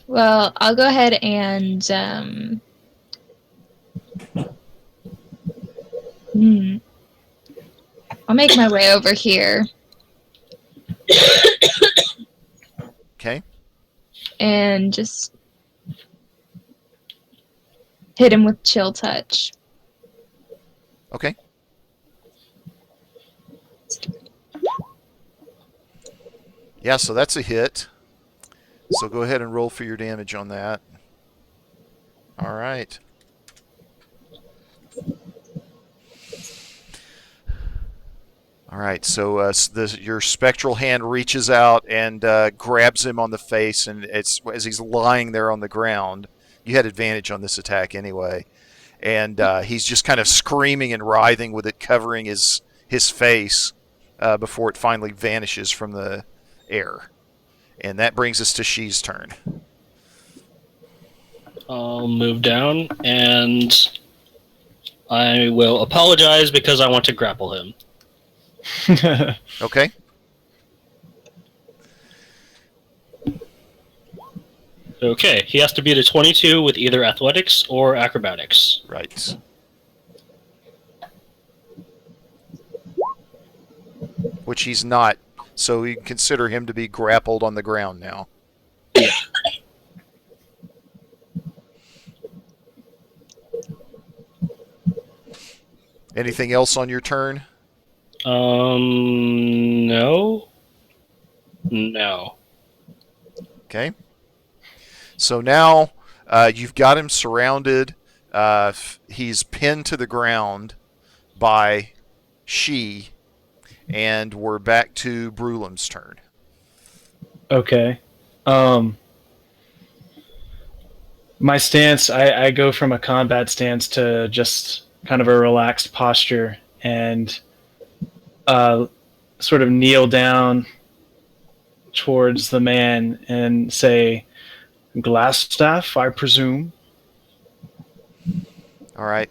Well, I'll go ahead and I'll make my way over here. Okay. And just hit him with chill touch. Okay. Yeah, so that's a hit. So go ahead and roll for your damage on that. All right. All right, so your spectral hand reaches out and grabs him on the face, and it's as he's lying there on the ground. You had advantage on this attack anyway, and he's just kind of screaming and writhing with it covering his face before it finally vanishes from the air. And that brings us to She's turn. I'll move down, and I will apologize because I want to grapple him. Okay. Okay, he has to beat a 22 with either athletics or acrobatics. Right. Which he's not, so we consider him to be grappled on the ground now. Yeah. Anything else on your turn? No. No. Okay. So now you've got him surrounded. He's pinned to the ground by She, and we're back to Brulim's turn. Okay. My stance, I go from a combat stance to just kind of a relaxed posture and sort of kneel down towards the man and say, "Glass staff, I presume." All right.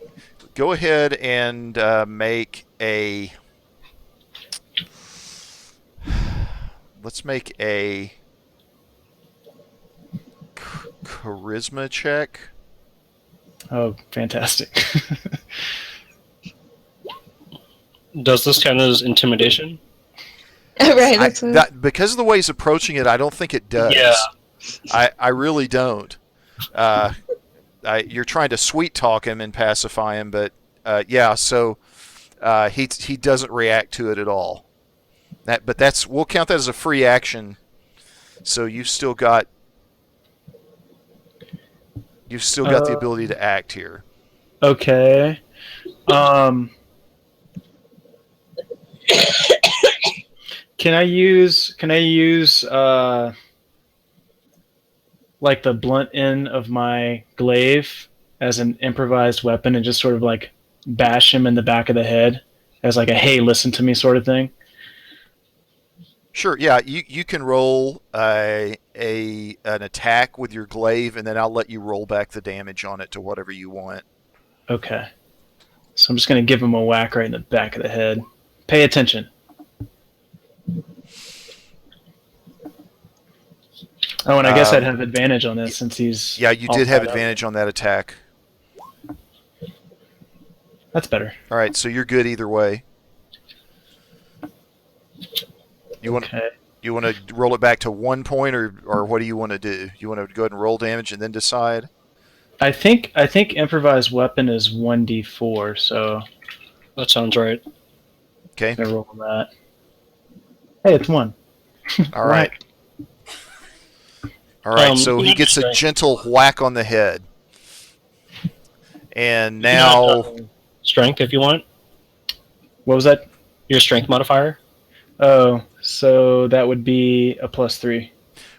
Go ahead and make a... Let's make a charisma check. Oh, fantastic. Does this count as intimidation? Right, that's Because of the way he's approaching it, I don't think it does. Yeah. I really don't. You're trying to sweet talk him and pacify him, but yeah, so he doesn't react to it at all. We'll count that as a free action. So you've still got the ability to act here. Okay. Can I use like the blunt end of my glaive as an improvised weapon and just sort of like bash him in the back of the head as like a "hey, listen to me" sort of thing? Sure, yeah, you can roll an attack with your glaive, and then I'll let you roll back the damage on it to whatever you want. Okay. So I'm just going to give him a whack right in the back of the head. Pay attention. Oh, and I guess I'd have advantage on this since he's... Yeah, you did have advantage on that attack. That's better. All right, so you're good either way. You want to roll it back to 1 point, or what do you want to do? You want to go ahead and roll damage and then decide? I think improvised weapon is 1d4, so That sounds right. Okay. I roll that. Hey, it's 1. All right. All right, so he gets a gentle whack on the head. And now... Strength, if you want. What was that? Your strength modifier. Oh, so that would be a +3.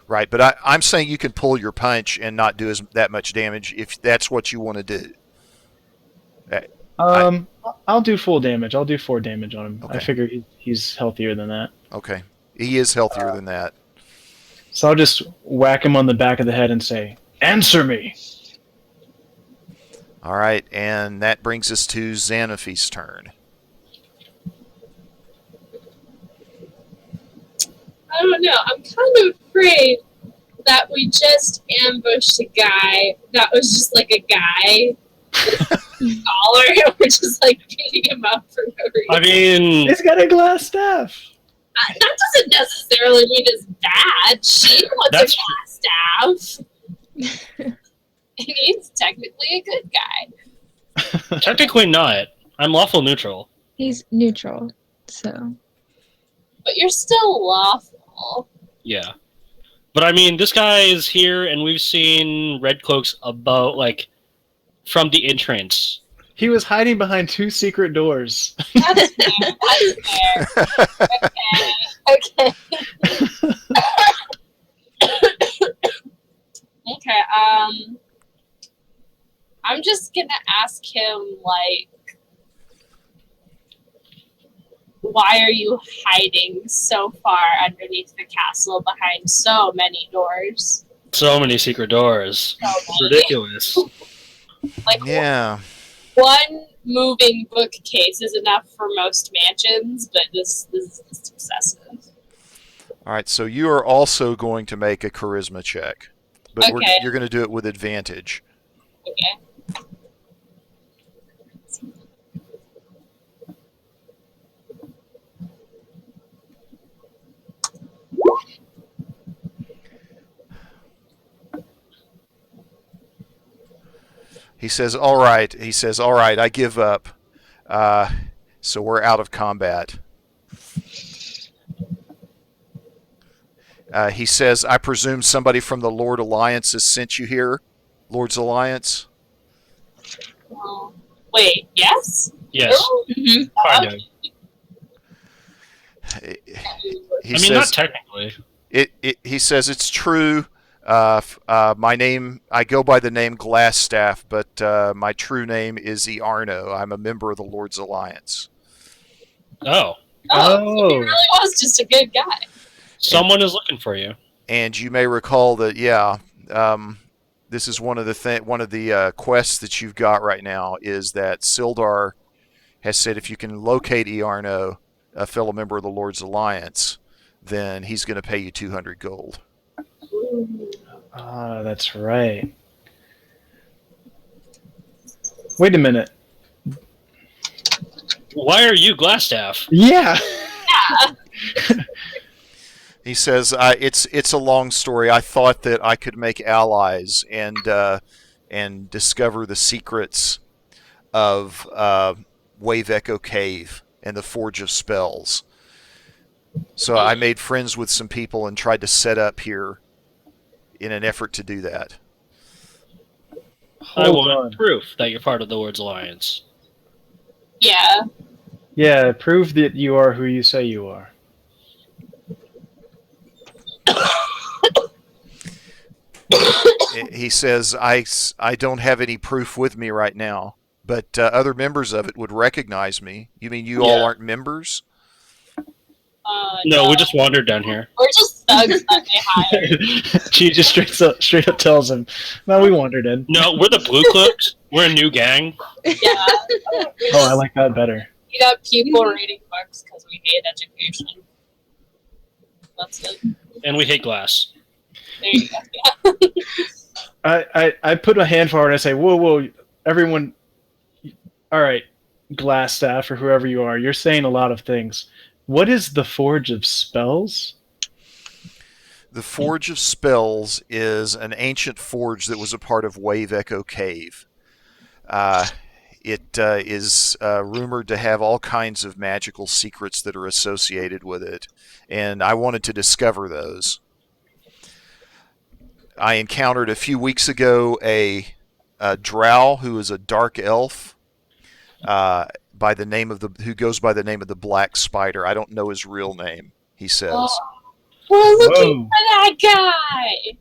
Right, but I'm saying you can pull your punch and not do that much damage if that's what you want to do. I'll do full damage. I'll do 4 damage on him. Okay. I figure he's healthier than that. Okay. He is healthier than that. So I'll just whack him on the back of the head and say, "Answer me!" All right, and that brings us to Xanafy's turn. I don't know. I'm kind of afraid that we just ambushed a guy that was just like a guy with a collar, and we're just like beating him up for no reason. I mean, He's got a glass staff. That doesn't necessarily mean it's bad. She wants That's- a glass staff. And he's technically a good guy. technically not. I'm lawful neutral. He's neutral, so. But you're still lawful. Yeah. But I mean, this guy is here, and we've seen red cloaks about, like, from the entrance. He was hiding behind 2 secret doors. That's fair. That's fair. Okay. Okay. I'm just gonna ask him, like, why are you hiding so far underneath the castle behind so many doors? So many secret doors. So It's many. ridiculous. Like, Yeah. one moving bookcase is enough for most mansions, but this is excessive. All right, so you are also going to make a charisma check, but Okay. you're going to do it with advantage. Okay. He says, "All right." He says, "All right, I give up. So we're out of combat." He says, "I presume somebody from the Lord Alliance has sent you here, Lord's Alliance." Wait, yes? Yes. Mm-hmm. Kind of. He I mean, says, not technically. He says it's true. My name, I go by the name Glassstaff, but my true name is Iarno. I'm a member of the Lord's Alliance. Oh. So he Oh. really was just a good guy. Someone is looking for you. And you may recall that, this is one of the quests that you've got right now is that Sildar has said if you can locate Iarno, a fellow member of the Lord's Alliance, then he's going to pay you 200 gold. Ah, that's right. Wait a minute. Why are you Glassstaff? Yeah. He says, "It's a long story. I thought that I could make allies and discover the secrets of Wave Echo Cave and the Forge of Spells. So I made friends with some people and tried to set up here in an effort to do that." I Hold want on. proof that you're part of the Lord's Alliance. Yeah. Yeah, prove that you are who you say you are. He says, I don't have any proof with me right now, but other members of it would recognize me. You mean you all Yeah. aren't members? No, we just wandered down here. We're just thugs that they hired. She just straight up tells him, "No, we wandered in." No, we're the Blue Cloaks. We're a new gang. Yeah. Oh, I like that better. We got people reading books because we hate education. That's it. And we hate glass. There you go. Yeah. I put a hand forward and I say, whoa, everyone. All right, Glassstaff or whoever you are, you're saying a lot of things. What is the Forge of Spells? The Forge of Spells is an ancient forge that was a part of Wave Echo Cave. It is rumored to have all kinds of magical secrets that are associated with it, and I wanted to discover those. I encountered a few weeks ago a drow who is a dark elf by the name of who goes by the name of the Black Spider. I don't know his real name, he says. We're looking Whoa. for that guy.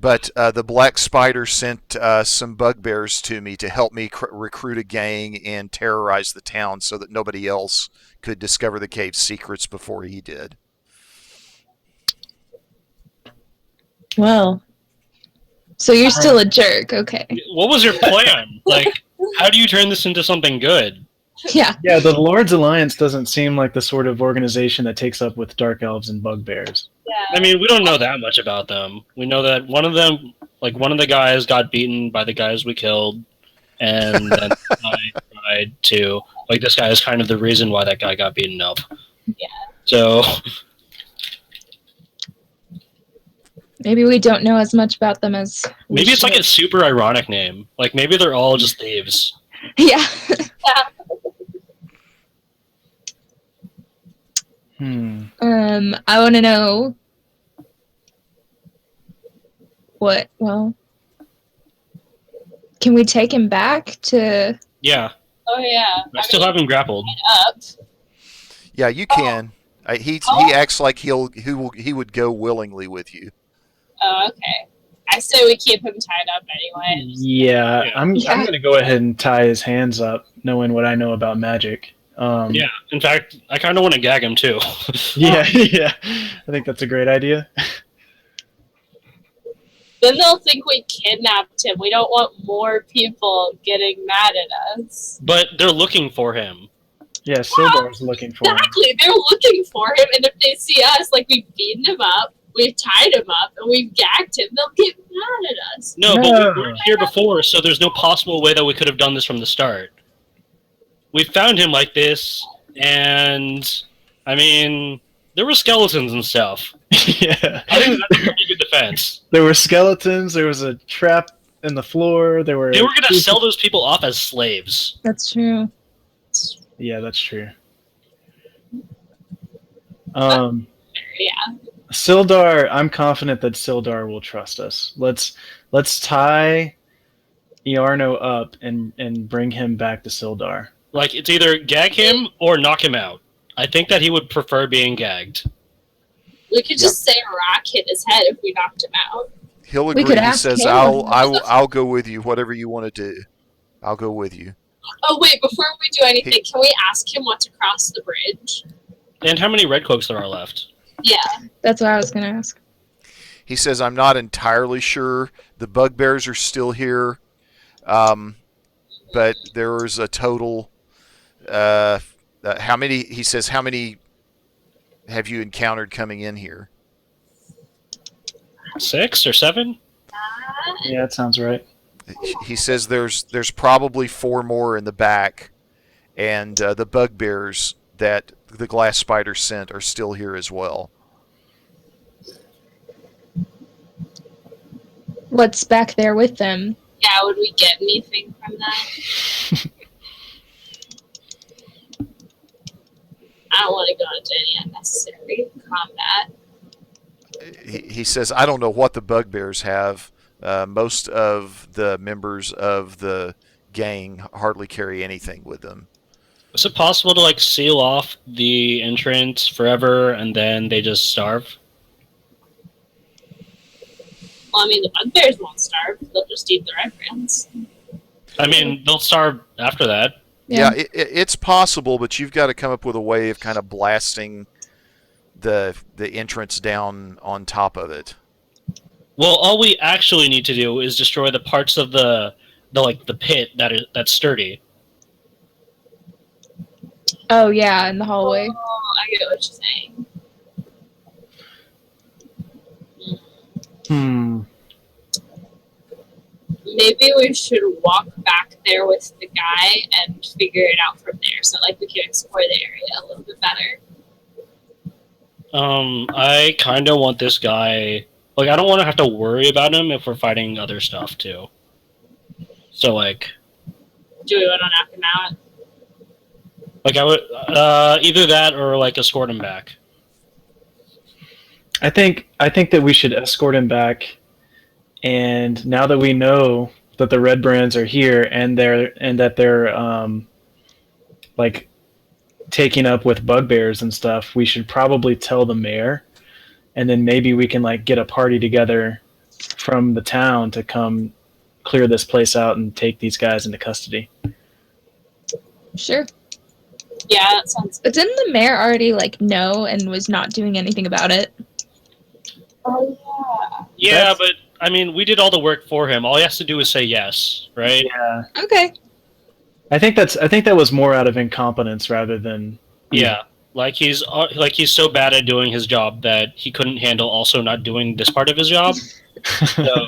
But the Black Spider sent some bugbears to me to help me recruit a gang and terrorize the town so that nobody else could discover the cave's secrets before he did. Well, so you're still a jerk, okay. What was your plan? Like, how do you turn this into something good? Yeah. Yeah, the Lord's Alliance doesn't seem like the sort of organization that takes up with dark elves and bugbears. Yeah. I mean, we don't know that much about them. We know that one of them, like one of the guys, got beaten by the guys we killed, and then I tried to. Like, this guy is kind of the reason why that guy got beaten up. Yeah. So, Maybe we don't know as much about them as we maybe it's like should. a super ironic name. Like, maybe they're all just thieves. Yeah. I want to know what. Well, can we take him back to? Yeah, Oh yeah. I still have him grappled. Up. Yeah, you can. He acts like he would go willingly with you. Oh, okay. I say we keep him tied up anyway. Yeah, Yeah. I'm Yeah. going to go ahead and tie his hands up, knowing what I know about magic. Yeah, in fact, I kind of want to gag him too. Yeah, yeah. I think that's a great idea. Then they'll think we kidnapped him. We don't want more people getting mad at us. But they're looking for him. Yeah, Sildar's looking for him. Exactly. They're looking for him, and if they see us, like we've beaten him up, we've tied him up, and we've gagged him, they'll get mad at us. No, No. but we weren't here before, so there's no possible way that we could have done this from the start. We found him like this, and I mean, there were skeletons and stuff. Yeah. I think that's a pretty good defense. There were skeletons, there was a trap in the floor, there were... They were going to sell those people off as slaves. That's true. Yeah, that's true. Yeah. Sildar, I'm confident that Sildar will trust us. Let's tie Iarno up and bring him back to Sildar. Like, it's either gag him or knock him out. I think that he would prefer being gagged. We could just say a rock hit his head if we knocked him out. He'll We agree. could He ask says, him. I'll go with you. Whatever you want to do, I'll go with you." Oh wait, before we do anything, can we ask him what to cross the bridge? And how many red cloaks there are left? Yeah. That's what I was gonna ask. He says, "I'm not entirely sure. The bugbears are still here, but there is a total. How many?" He says, "How many have you encountered coming in here?" 6 or 7? Yeah, that sounds right. He says, "There's probably 4 more in the back, and the bugbears that the glass spider sent are still here as well." What's back there with them? Yeah, would we get anything from that? I don't want to go into any unnecessary combat. He says, "I don't know what the bugbears have. Most of the members of the gang hardly carry anything with them." Is it possible to, like, seal off the entrance forever and then they just starve? Well, I mean, the bugbears won't starve. They'll just eat the red brands. I mean, they'll starve after that. Yeah, it's possible, but you've got to come up with a way of kind of blasting the entrance down on top of it. Well, all we actually need to do is destroy the parts of the pit that's sturdy. Oh yeah, in the hallway. Oh, I get what you're saying. Maybe we should walk back there with the guy and figure it out from there. So, like, we can explore the area a little bit better. I kind of want this guy. Like, I don't want to have to worry about him if we're fighting other stuff too. So, like, Do we want to knock him out? like I would either that or like escort him back. I think that we should escort him back. And now that we know that the red brands are here and that they're like taking up with bugbears and stuff, we should probably tell the mayor, and then maybe we can like get a party together from the town to come clear this place out and take these guys into custody. Sure. Yeah, that sounds But didn't the mayor already like know and was not doing anything about it? Oh, yeah. Yeah, but I mean, we did all the work for him. All he has to do is say yes, right? Yeah. Okay. I think that was more out of incompetence rather than Yeah, like he's so bad at doing his job that he couldn't handle also not doing this part of his job, so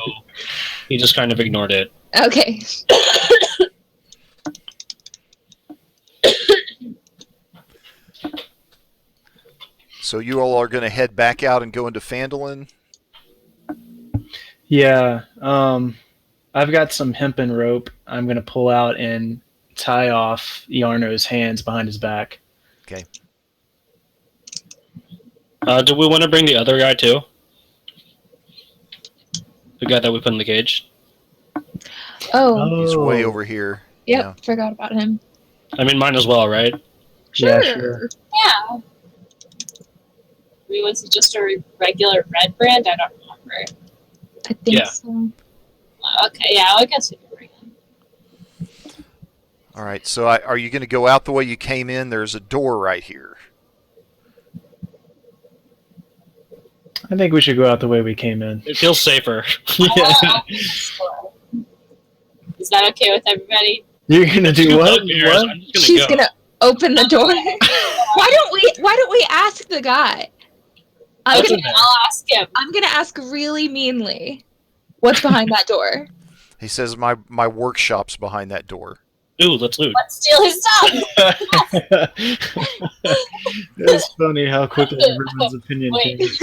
he just kind of ignored it. Okay. So you all are going to head back out and go into Phandelver? Yeah. I've got some hempen rope I'm gonna pull out and tie off Yarno's hands behind his back. Okay. Do we want to bring the other guy too? The guy that we put in the cage? Oh, He's way over here. yep. Yeah. Forgot about him. I mean, mine as well, right? Yeah, sure. Yeah. I mean, was it just a regular red brand? I don't remember. I think Yeah. so. Okay, yeah, I guess we can bring him. All right. So are you going to go out the way you came in? There's a door right here. I think we should go out the way we came in. It feels safer. Yeah. Is that okay with everybody? You're gonna do what? Upstairs, What? I'm just She's go. gonna open the door. Why don't we ask the guy? I'm That's gonna, okay. I'll ask him. I'm gonna ask really meanly. What's behind that door? He says my workshop's behind that door. Ooh, let's loot. Let's steal his stuff. It's funny how quickly everyone's opinion Wait. changes.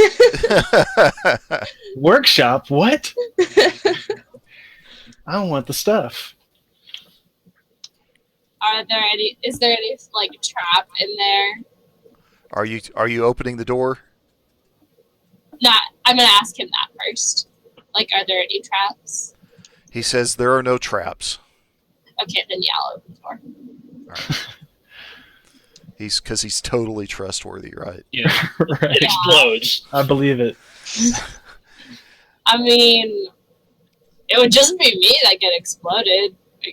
Workshop? What? I don't want the stuff. Is there any like trap in there? Are you opening the door? Not. I'm gonna ask him that first. Like, are there any traps? He says there are no traps. Okay, then yeah, I'll open the door. Because he's totally trustworthy, right? Yeah. Right. It explodes. I believe it. I mean, it would just be me that get exploded. I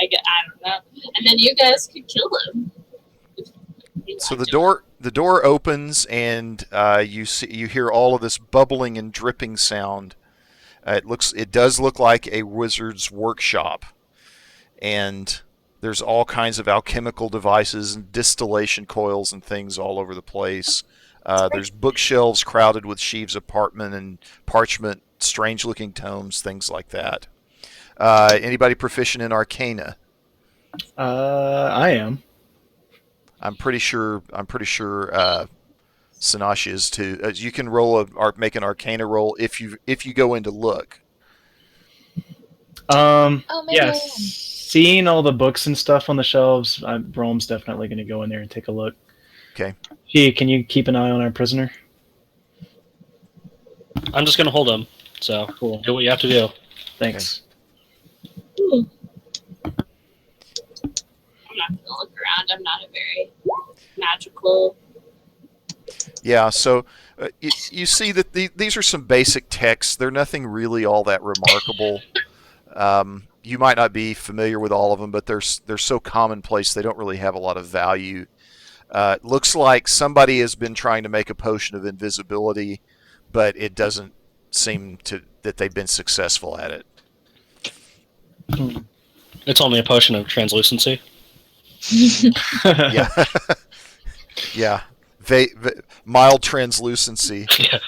don't know. And then you guys could kill him. So the door opens and you hear all of this bubbling and dripping sound. It does look like a wizard's workshop, and there's all kinds of alchemical devices and distillation coils and things all over the place. There's bookshelves crowded with sheaves of parchment, strange-looking tomes, things like that. Anybody proficient in Arcana? I am. I'm pretty sure Sinashi is too. You can make an Arcana roll if you go in to look. Oh, maybe I Yeah, am. seeing all the books and stuff on the shelves, Rome's definitely going to go in there and take a look. Okay. Hey, can you keep an eye on our prisoner? I'm just gonna hold him. So Cool. do what you have to do. Thanks. I'm not gonna look around. I'm not a very magical. Yeah. So you see that these are some basic texts. They're nothing really all that remarkable. You might not be familiar with all of them, but they're so commonplace they don't really have a lot of value. It looks like somebody has been trying to make a potion of invisibility, but it doesn't seem that they've been successful at it. It's only a potion of translucency. Yeah. Yeah. Mild translucency. Yeah.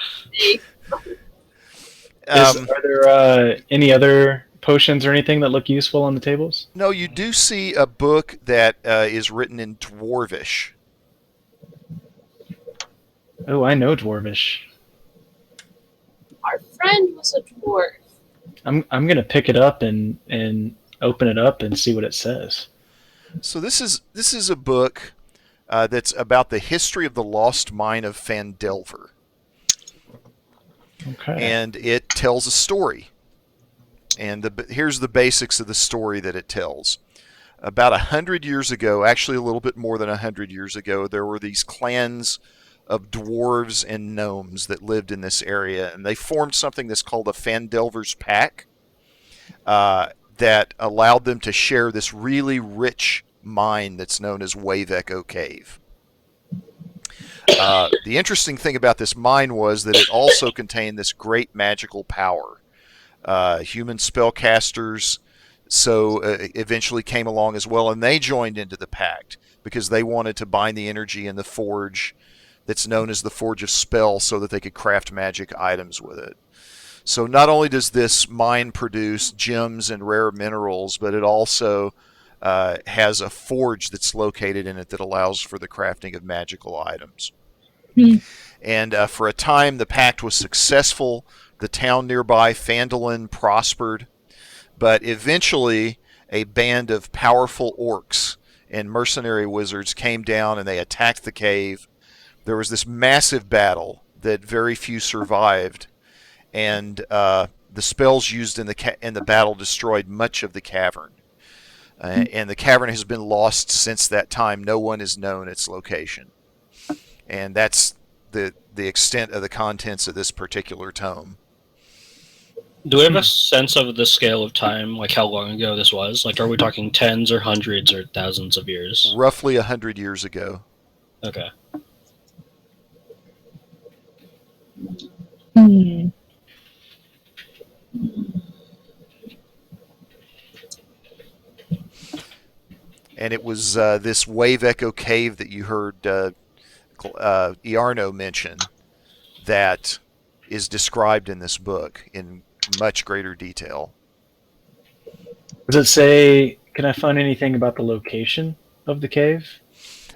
Are there any other potions or anything that look useful on the tables? No, you do see a book that is written in Dwarvish. Oh, I know Dwarvish. Our friend was a dwarf. I'm gonna pick it up and open it up and see what it says. So this is a book that's about the history of the lost mine of Phandelver, Okay. and it tells a story. And here's the basics of the story that it tells. About 100 years ago, actually a little bit more than 100 years ago, there were these clans of dwarves and gnomes that lived in this area, and they formed something that's called a Phandelver's Pack that allowed them to share this really rich mine that's known as Wave Echo Cave. The interesting thing about this mine was that it also contained this great magical power. Human spellcasters so eventually came along as well, and they joined into the pact because they wanted to bind the energy in the forge that's known as the Forge of Spell so that they could craft magic items with it. So not only does this mine produce gems and rare minerals, but it also has a forge that's located in it that allows for the crafting of magical items. And for a time, the pact was successful. The town nearby, Phandelver, prospered. But eventually, a band of powerful orcs and mercenary wizards came down and they attacked the cave. There was this massive battle that very few survived, and the spells used in the battle destroyed much of the cavern. And the cavern has been lost since that time. No one has known its location. And that's the extent of the contents of this particular tome. Do we have a sense of the scale of time, like how long ago this was? Like, are we talking tens or hundreds or thousands of years? Roughly 100 years ago. Okay. Hmm. And it was this Wave Echo Cave that you heard Iarno mention that is described in this book in much greater detail. Does it say, can I find anything about the location of the cave?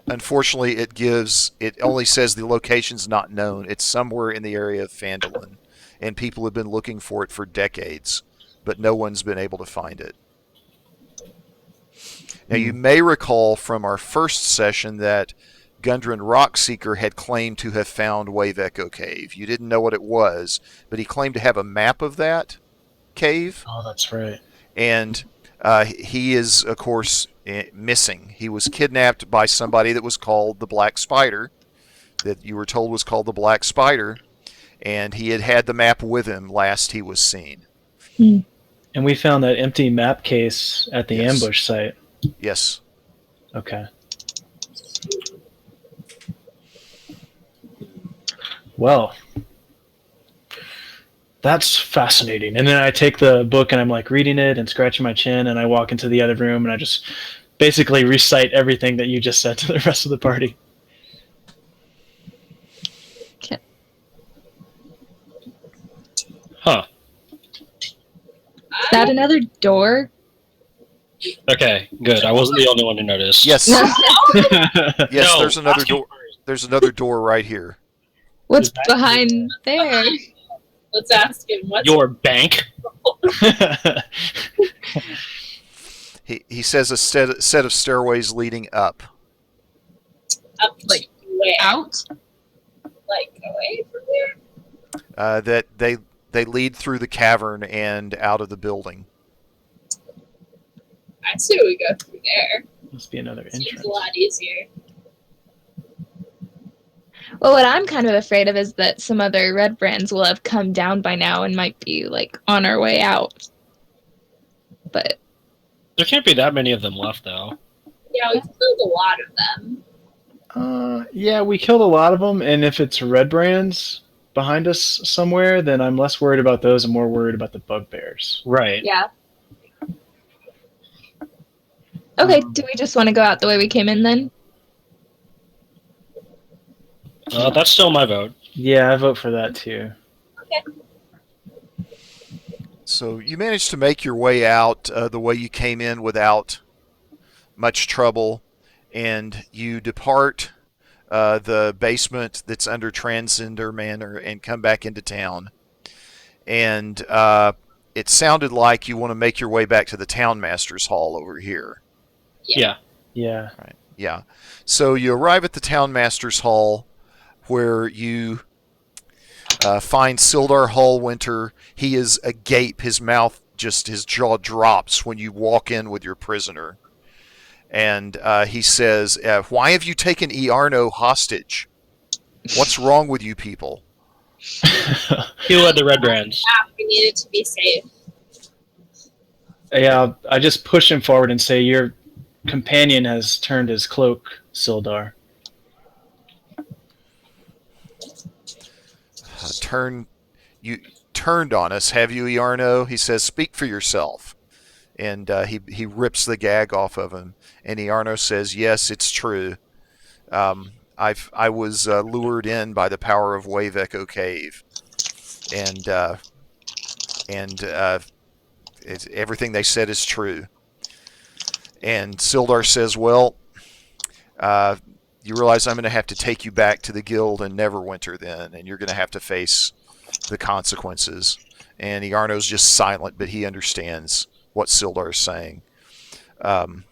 Unfortunately, it only says the location's not known. It's somewhere in the area of Phandelver, and people have been looking for it for decades, but no one's been able to find it. Now, you may recall from our first session that Gundren Rockseeker had claimed to have found Wave Echo Cave. You didn't know what it was, but he claimed to have a map of that cave. Oh, that's right. And he is, of course, missing. He was kidnapped by somebody that was called the Black Spider, that you were told was called the Black Spider, and he had the map with him last he was seen. And we found that empty map case at the Yes. ambush site. Yes. Okay. Well, that's fascinating. And then I take the book and I'm like reading it and scratching my chin, and I walk into the other room and I just basically recite everything that you just said to the rest of the party. Huh. Is that another door? Okay, good. I wasn't the only one to notice. Yes. Yes, No, there's another asking door. There's another door right here. What's Is that- behind there? Let's ask him what's Your bank? He says a set of stairways leading up. up Like, to where? Out? Like away from there? That they lead through the cavern and out of the building. I say we go through there. Must be another Seems entrance. a lot easier. Well, what I'm kind of afraid of is that some other red brands will have come down by now and might be, like, on our way out. But, There can't be that many of them left, though. Yeah, we killed a lot of them. Yeah, we killed a lot of them, and if it's red brands behind us somewhere, then I'm less worried about those and more worried about the bugbears. Right. yeah. Okay, do we just want to go out the way we came in then? That's still my vote. Yeah, I vote for that too. So you managed to make your way out the way you came in without much trouble, and you depart the basement that's under Transcender Manor and come back into town. And it sounded like you want to make your way back to the Townmaster's Hall over here. Yeah. Yeah. Right. Yeah. So you arrive at the Townmaster's Hall, where you find Sildar Hallwinter. He is agape. His jaw drops when you walk in with your prisoner. And he says, "Why have you taken Iarno hostage? What's wrong with you people?" He led the red brands. We needed to be safe. Yeah, I just push him forward and say, your companion has turned his cloak, Sildar. You turned on us, have you, Iarno? He says, "Speak for yourself." and he rips the gag off of him. And Iarno says, "Yes, it's true. I was lured in by the power of Wave Echo Cave, and everything they said is true." And Sildar says, "Well, you realize I'm going to have to take you back to the guild in Neverwinter then, and you're going to have to face the consequences." And Iarno's just silent, but he understands what Sildar is saying. Then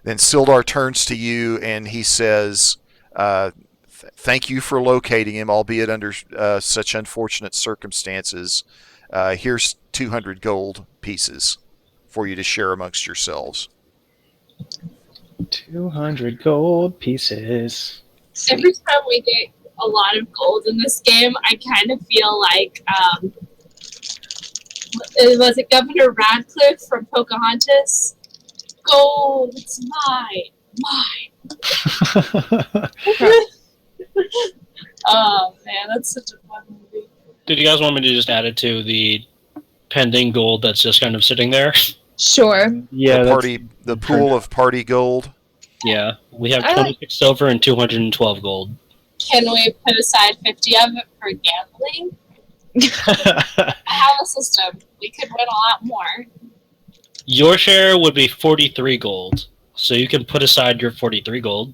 Sildar turns to you and he says, "Thank you for locating him, albeit under such unfortunate circumstances. Here's 200 gold pieces for you to share amongst yourselves." 200 gold pieces. Every time we get a lot of gold in this game, I kind of feel like, was it Governor Radcliffe from Pocahontas? Gold, it's mine. Oh man, that's such a fun movie. Did you guys want me to just add it to the pending gold that's just kind of sitting there? Sure. Yeah, the pool of party gold. Yeah, we have I like- 26 silver and 212 gold. Can we put aside 50 of it for gambling? I have a system. We could win a lot more. Your share would be 43 gold, so you can put aside your 43 gold.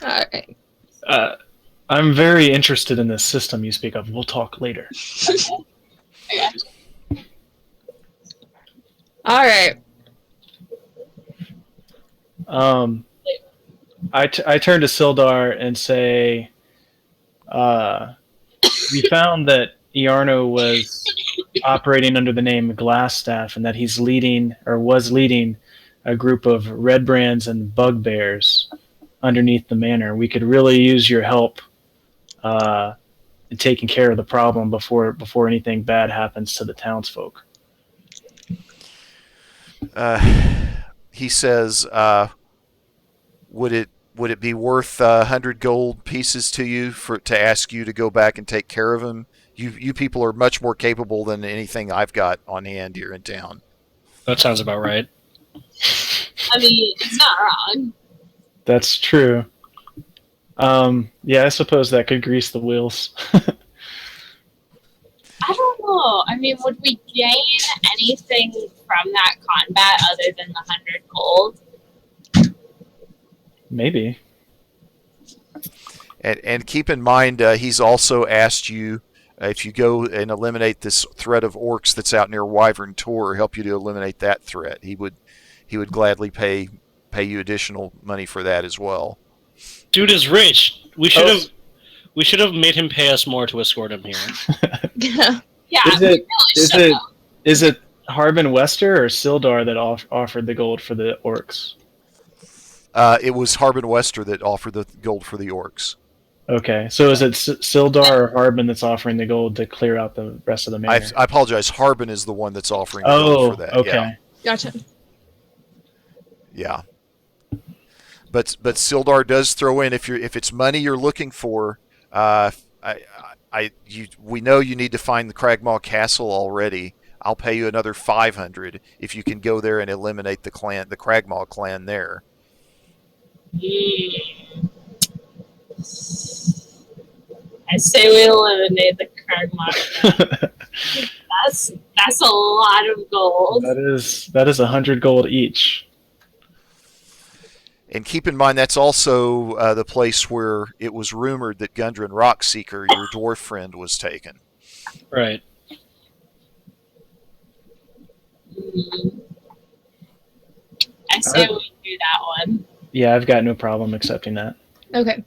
All right. I'm very interested in this system you speak of. We'll talk later. I got you. All right. I turn to Sildar and say, we found that Iarno was operating under the name Glassstaff, and that he's leading, or was leading, a group of red brands and bugbears underneath the manor. We could really use your help in taking care of the problem before anything bad happens to the townsfolk. He says, "Would it be worth 100 gold pieces to you to ask you to go back and take care of him? You people are much more capable than anything I've got on hand here in town." That sounds about right. I mean, it's not wrong. That's true. Yeah, I suppose that could grease the wheels. I don't know. I mean, would we gain anything from that combat other than the 100 gold? Maybe. And keep in mind, he's also asked you, if you go and eliminate this threat of orcs that's out near Wyvern Tor, help you to eliminate that threat. He would gladly pay you additional money for that as well. Dude is rich. We should have made him pay us more to escort him here. Yeah. Yeah, Is we it- really is should it- have. Is it Harbin Wester or Sildar that offered the gold for the orcs? It was Harbin Wester that offered the gold for the orcs. Okay, so is it Sildar or Harbin that's offering the gold to clear out the rest of the manor? I apologize. Harbin is the one that's offering the gold for that. Okay. Yeah. Gotcha. Yeah. But Sildar does throw in, if it's money you're looking for, we know you need to find the Cragmaw Castle already. I'll pay you another 500 if you can go there and eliminate the Cragmaw clan there. I say we eliminate the Kragmar. That's a lot of gold. that is 100 gold each. And keep in mind, that's also the place where it was rumored that Gundren Rockseeker, your dwarf friend, was taken. Right. I say we do that one. Yeah, I've got no problem accepting that. Okay.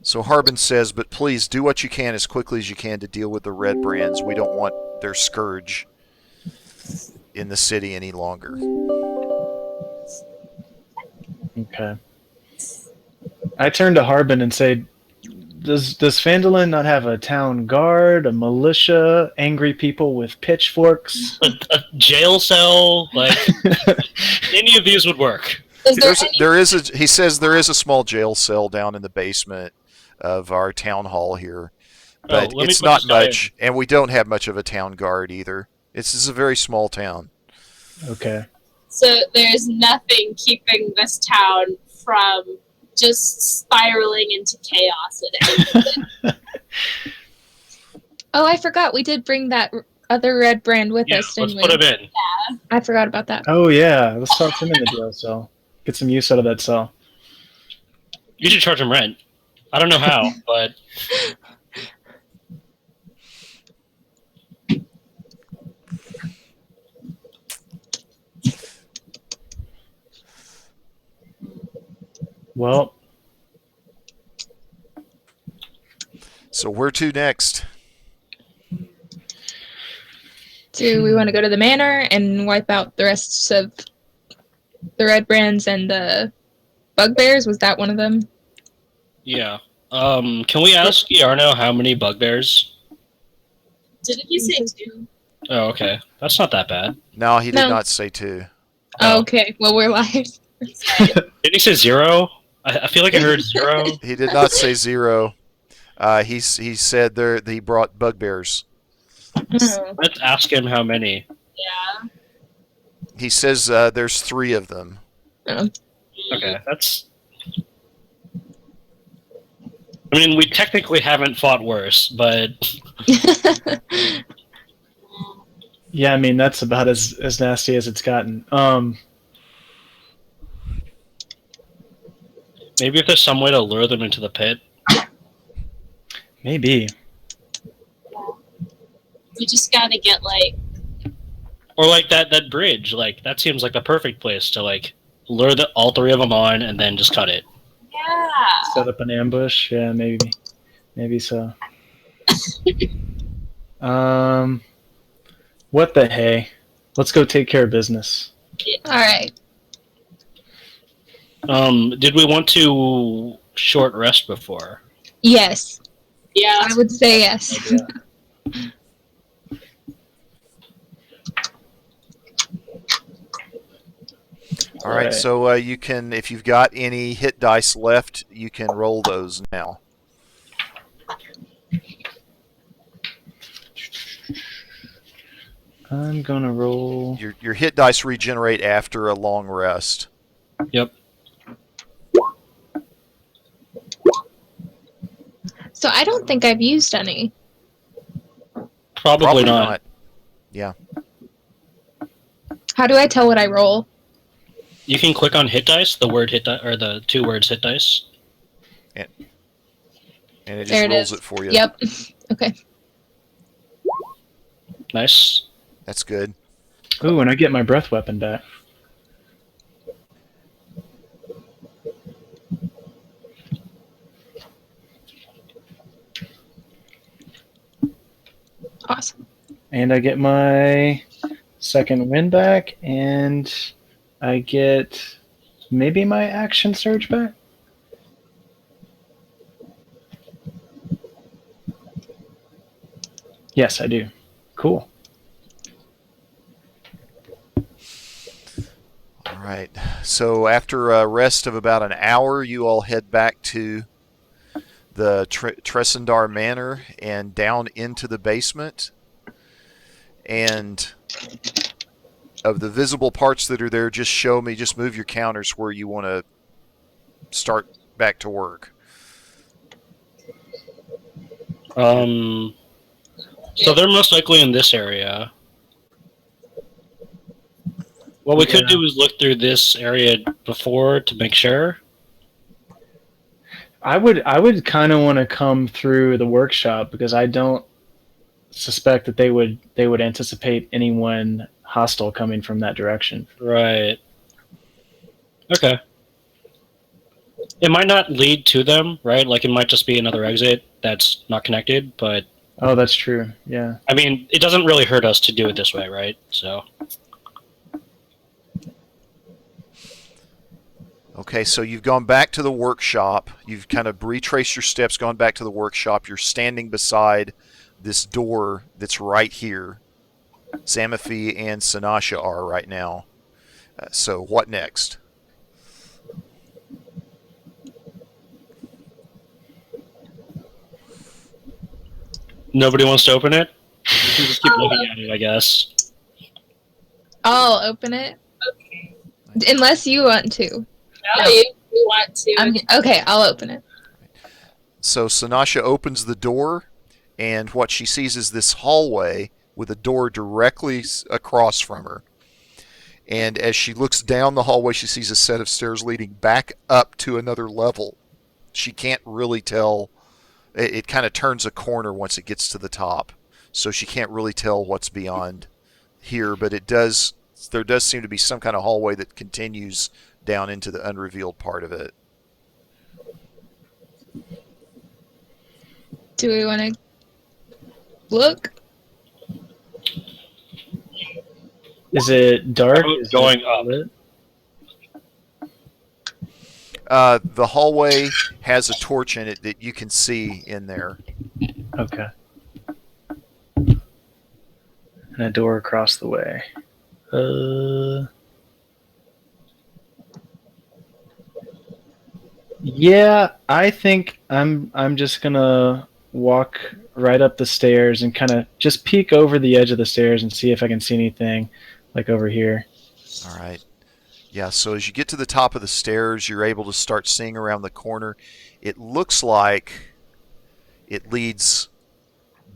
So Harbin says, but please do what you can as quickly as you can to deal with the red brands. We don't want their scourge in the city any longer. Okay. I turn to Harbin and say, Does Phandelver not have a town guard, a militia, angry people with pitchforks? A jail cell, like any of these would work. Is there any? There is a. He says there is a small jail cell down in the basement of our town hall here, but let me it's put not this guy much, and we don't have much of a town guard either. This is a very small town. Okay. So there's nothing keeping this town from just spiraling into chaos at any minute. Oh, I forgot. We did bring that other red brand with Yeah, us, let's didn't we? put him in. I forgot about that. Oh yeah, let's toss him in the jail cell. Get some use out of that cell. You should charge him rent. I don't know how, but Well, So where to next? Do we want to go to the manor and wipe out the rest of the red brands and the bugbears? Was that one of them? yeah. Can we ask Yarno how many bugbears? Didn't he say two? Oh, okay. That's not that bad. No, he did No. not say two. Oh, okay. Well, we're live. Didn't he say 0? I feel like I heard 0. He did not say 0. He said he brought bugbears. Oh. Let's ask him how many. Yeah. He says there's 3 of them. Okay, that's... I mean, we technically haven't fought worse, but... yeah, I mean that's about as nasty as it's gotten. Maybe if there's some way to lure them into the pit. Maybe. We just gotta get like. Or like that bridge. Like, that seems like the perfect place to, like, lure all 3 of them on and then just cut it. Yeah. Set up an ambush. Yeah, maybe so. What the hey? Let's go take care of business. All right. Did we want to short rest before? Yes. Yeah. I would say yes. Yeah. All right, so you can, if you've got any hit dice left, you can roll those now. I'm gonna roll. Your hit dice regenerate after a long rest. Yep. So I don't think I've used any. Probably not. Yeah. How do I tell what I roll? You can click on hit dice, the word hit dice, or the 2 words hit dice. And it There just it rolls is. it for you. Yep. Okay. Nice. That's good. Ooh, and I get my breath weapon back. Awesome. And I get my second wind back, and I get maybe my action surge back. Yes, I do. Cool. All right. So after a rest of about an hour, you all head back to the Tressendar Manor and down into the basement. And of the visible parts that are there, just move your counters where you want to start back to work. So they're most likely in this area. What we could do is look through this area before to make sure. I would kind of want to come through the workshop because I don't suspect that they would anticipate anyone hostile coming from that direction. Right. Okay. It might not lead to them, right? Like, it might just be another exit that's not connected, but... Oh, that's true, yeah. I mean, it doesn't really hurt us to do it this way, right? So... Okay, so you've gone back to the workshop. You've kind of retraced your steps, gone back to the workshop. You're standing beside this door that's right here. Zamafi and Sanasha are right now. So what next? Nobody wants to open it? You can just keep looking at it, I guess. I'll open it. Okay. Unless you want to. No, you want to. Okay, I'll open it. So Sanasha opens the door, and what she sees is this hallway with a door directly across from her. And as she looks down the hallway, she sees a set of stairs leading back up to another level. She can't really tell. It kind of turns a corner once it gets to the top, so she can't really tell what's beyond here. But it does. There does seem to be some kind of hallway that continues down into the unrevealed part of it. Do we want to look? Is it dark? I'm Is going it up. lit? The hallway has a torch in it that you can see in there. Okay. And a door across the way. Yeah, I think I'm just gonna walk right up the stairs and kind of just peek over the edge of the stairs and see if I can see anything like over here. All right. Yeah, so as you get to the top of the stairs, you're able to start seeing around the corner. It looks like it leads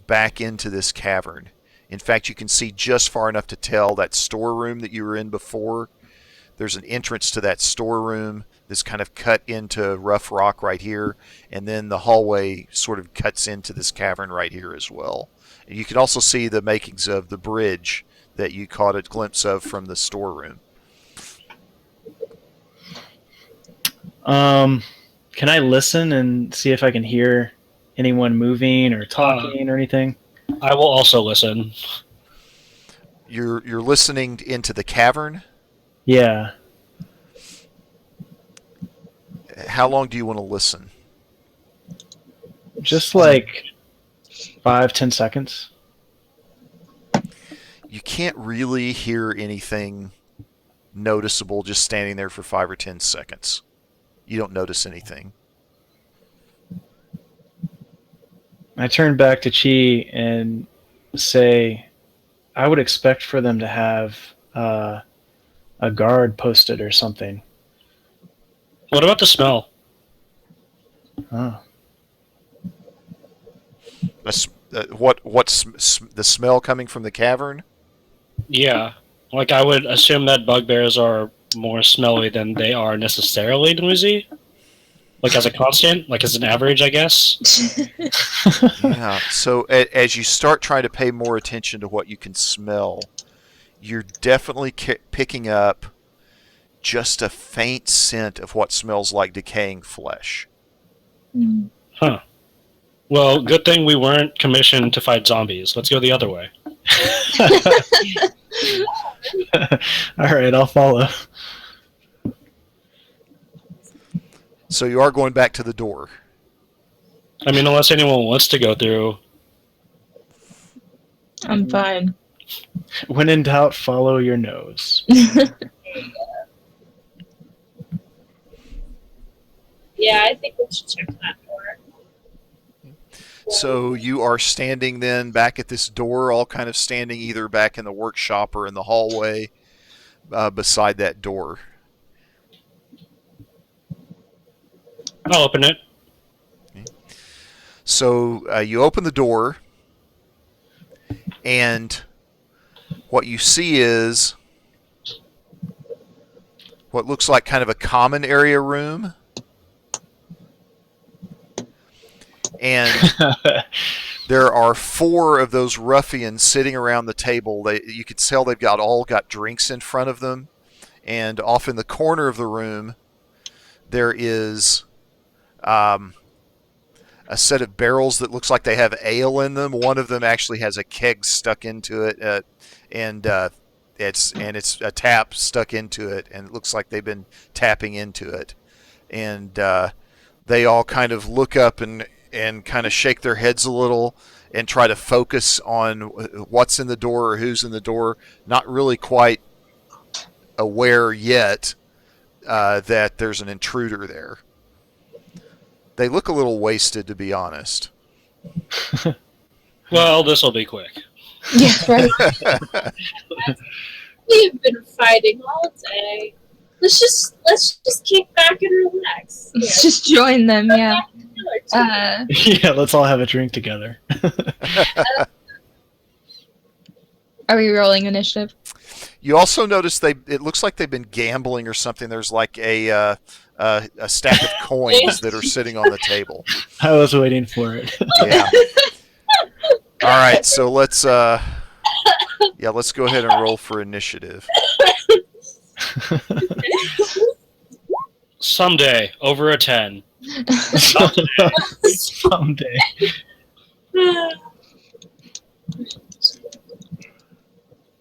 back into this cavern. In fact, you can see just far enough to tell that storeroom that you were in before. There's an entrance to that storeroom that's kind of cut into rough rock right here, and then the hallway sort of cuts into this cavern right here as well. And you can also see the makings of the bridge that you caught a glimpse of from the storeroom. Can I listen and see if I can hear anyone moving or talking or anything? I will also listen. You're listening into the cavern. Yeah. How long do you want to listen? Just like 5-10 seconds. You can't really hear anything noticeable just standing there for 5 or 10 seconds. You don't notice anything. I turn back to Chi and say, I would expect for them to have a guard posted or something. What about the smell? Oh. What's the smell coming from the cavern? Yeah. Like, I would assume that bugbears are more smelly than they are necessarily noisy. Like, as a constant, like as an average, I guess. Yeah. So as you start trying to pay more attention to what you can smell, you're definitely picking up just a faint scent of what smells like decaying flesh. Huh. Well, good thing we weren't commissioned to fight zombies. Let's go the other way. All right, I'll follow. So you are going back to the door. I mean, unless anyone wants to go through. I'm fine. When in doubt, follow your nose. Yeah, I think we should check that door. So you are standing then back at this door, all kind of standing either back in the workshop or in the hallway beside that door. I'll open it. So you open the door, and what you see is what looks like kind of a common area room. And there are 4 of those ruffians sitting around the table. You can tell they've all got drinks in front of them. And off in the corner of the room, there is a set of barrels that looks like they have ale in them. One of them actually has a keg stuck into it, and it's a tap stuck into it, and it looks like they've been tapping into it. And they all kind of look up and kind of shake their heads a little and try to focus on what's in the door or who's in the door, not really quite aware yet that there's an intruder there. They look a little wasted, to be honest. Well, this will be quick. Yeah, right. We've been fighting all day. Let's just kick back and relax. Let's just join them, yeah. Yeah, let's all have a drink together. Are we rolling initiative? You also notice it looks like they've been gambling or something. There's like a stack of coins that are sitting on the table. I was waiting for it. Yeah. All right, so let's go ahead and roll for initiative. Someday, over a 10. Someday.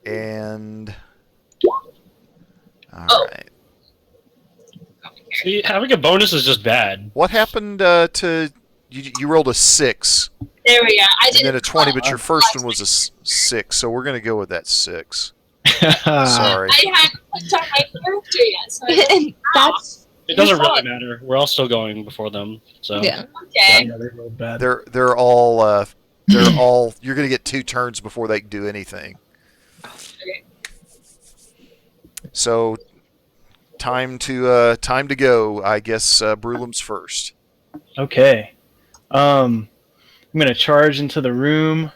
And all right. See, having a bonus is just bad. What happened to you? You rolled a 6 There we go. I and didn't then a 20, but roll. your first one was a 6, so we're gonna go with that 6. Sorry. I hadn't picked up my character yet, so I That's It doesn't Your really fault. matter. We're all still going before them. So yeah. okay. Yeah, they rolled bad. They're all you're gonna get 2 turns before they can do anything. So time to go. I guess Brulum's first. Okay. I'm gonna charge into the room.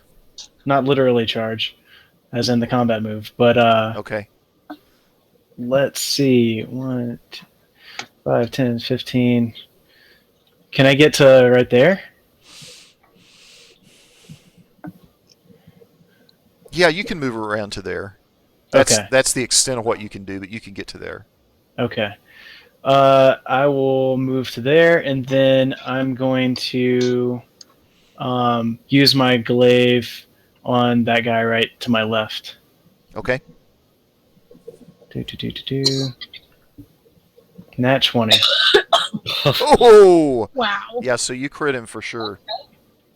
Not literally charge, as in the combat move, but Okay. let's see. 1, 2, 5, 10, 15. Can I get to right there? Yeah, you can move around to there. Okay. That's the extent of what you can do, but you can get to there. Okay. I will move to there, and then I'm going to use my glaive on that guy right to my left. Okay. Nat 20. Oh! Wow. Yeah, so you crit him for sure.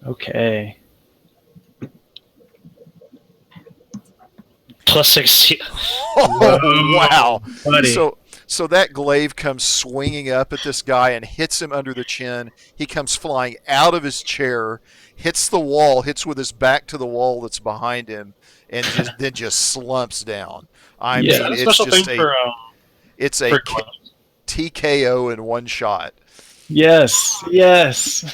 Okay. plus 16. Oh, wow. Buddy. So that glaive comes swinging up at this guy and hits him under the chin. He comes flying out of his chair, hits the wall, hits with his back to the wall that's behind him, and then just slumps down. I Yeah. mean, Is that a it's special just thing for it's a TKO in one shot. Yes. Yes.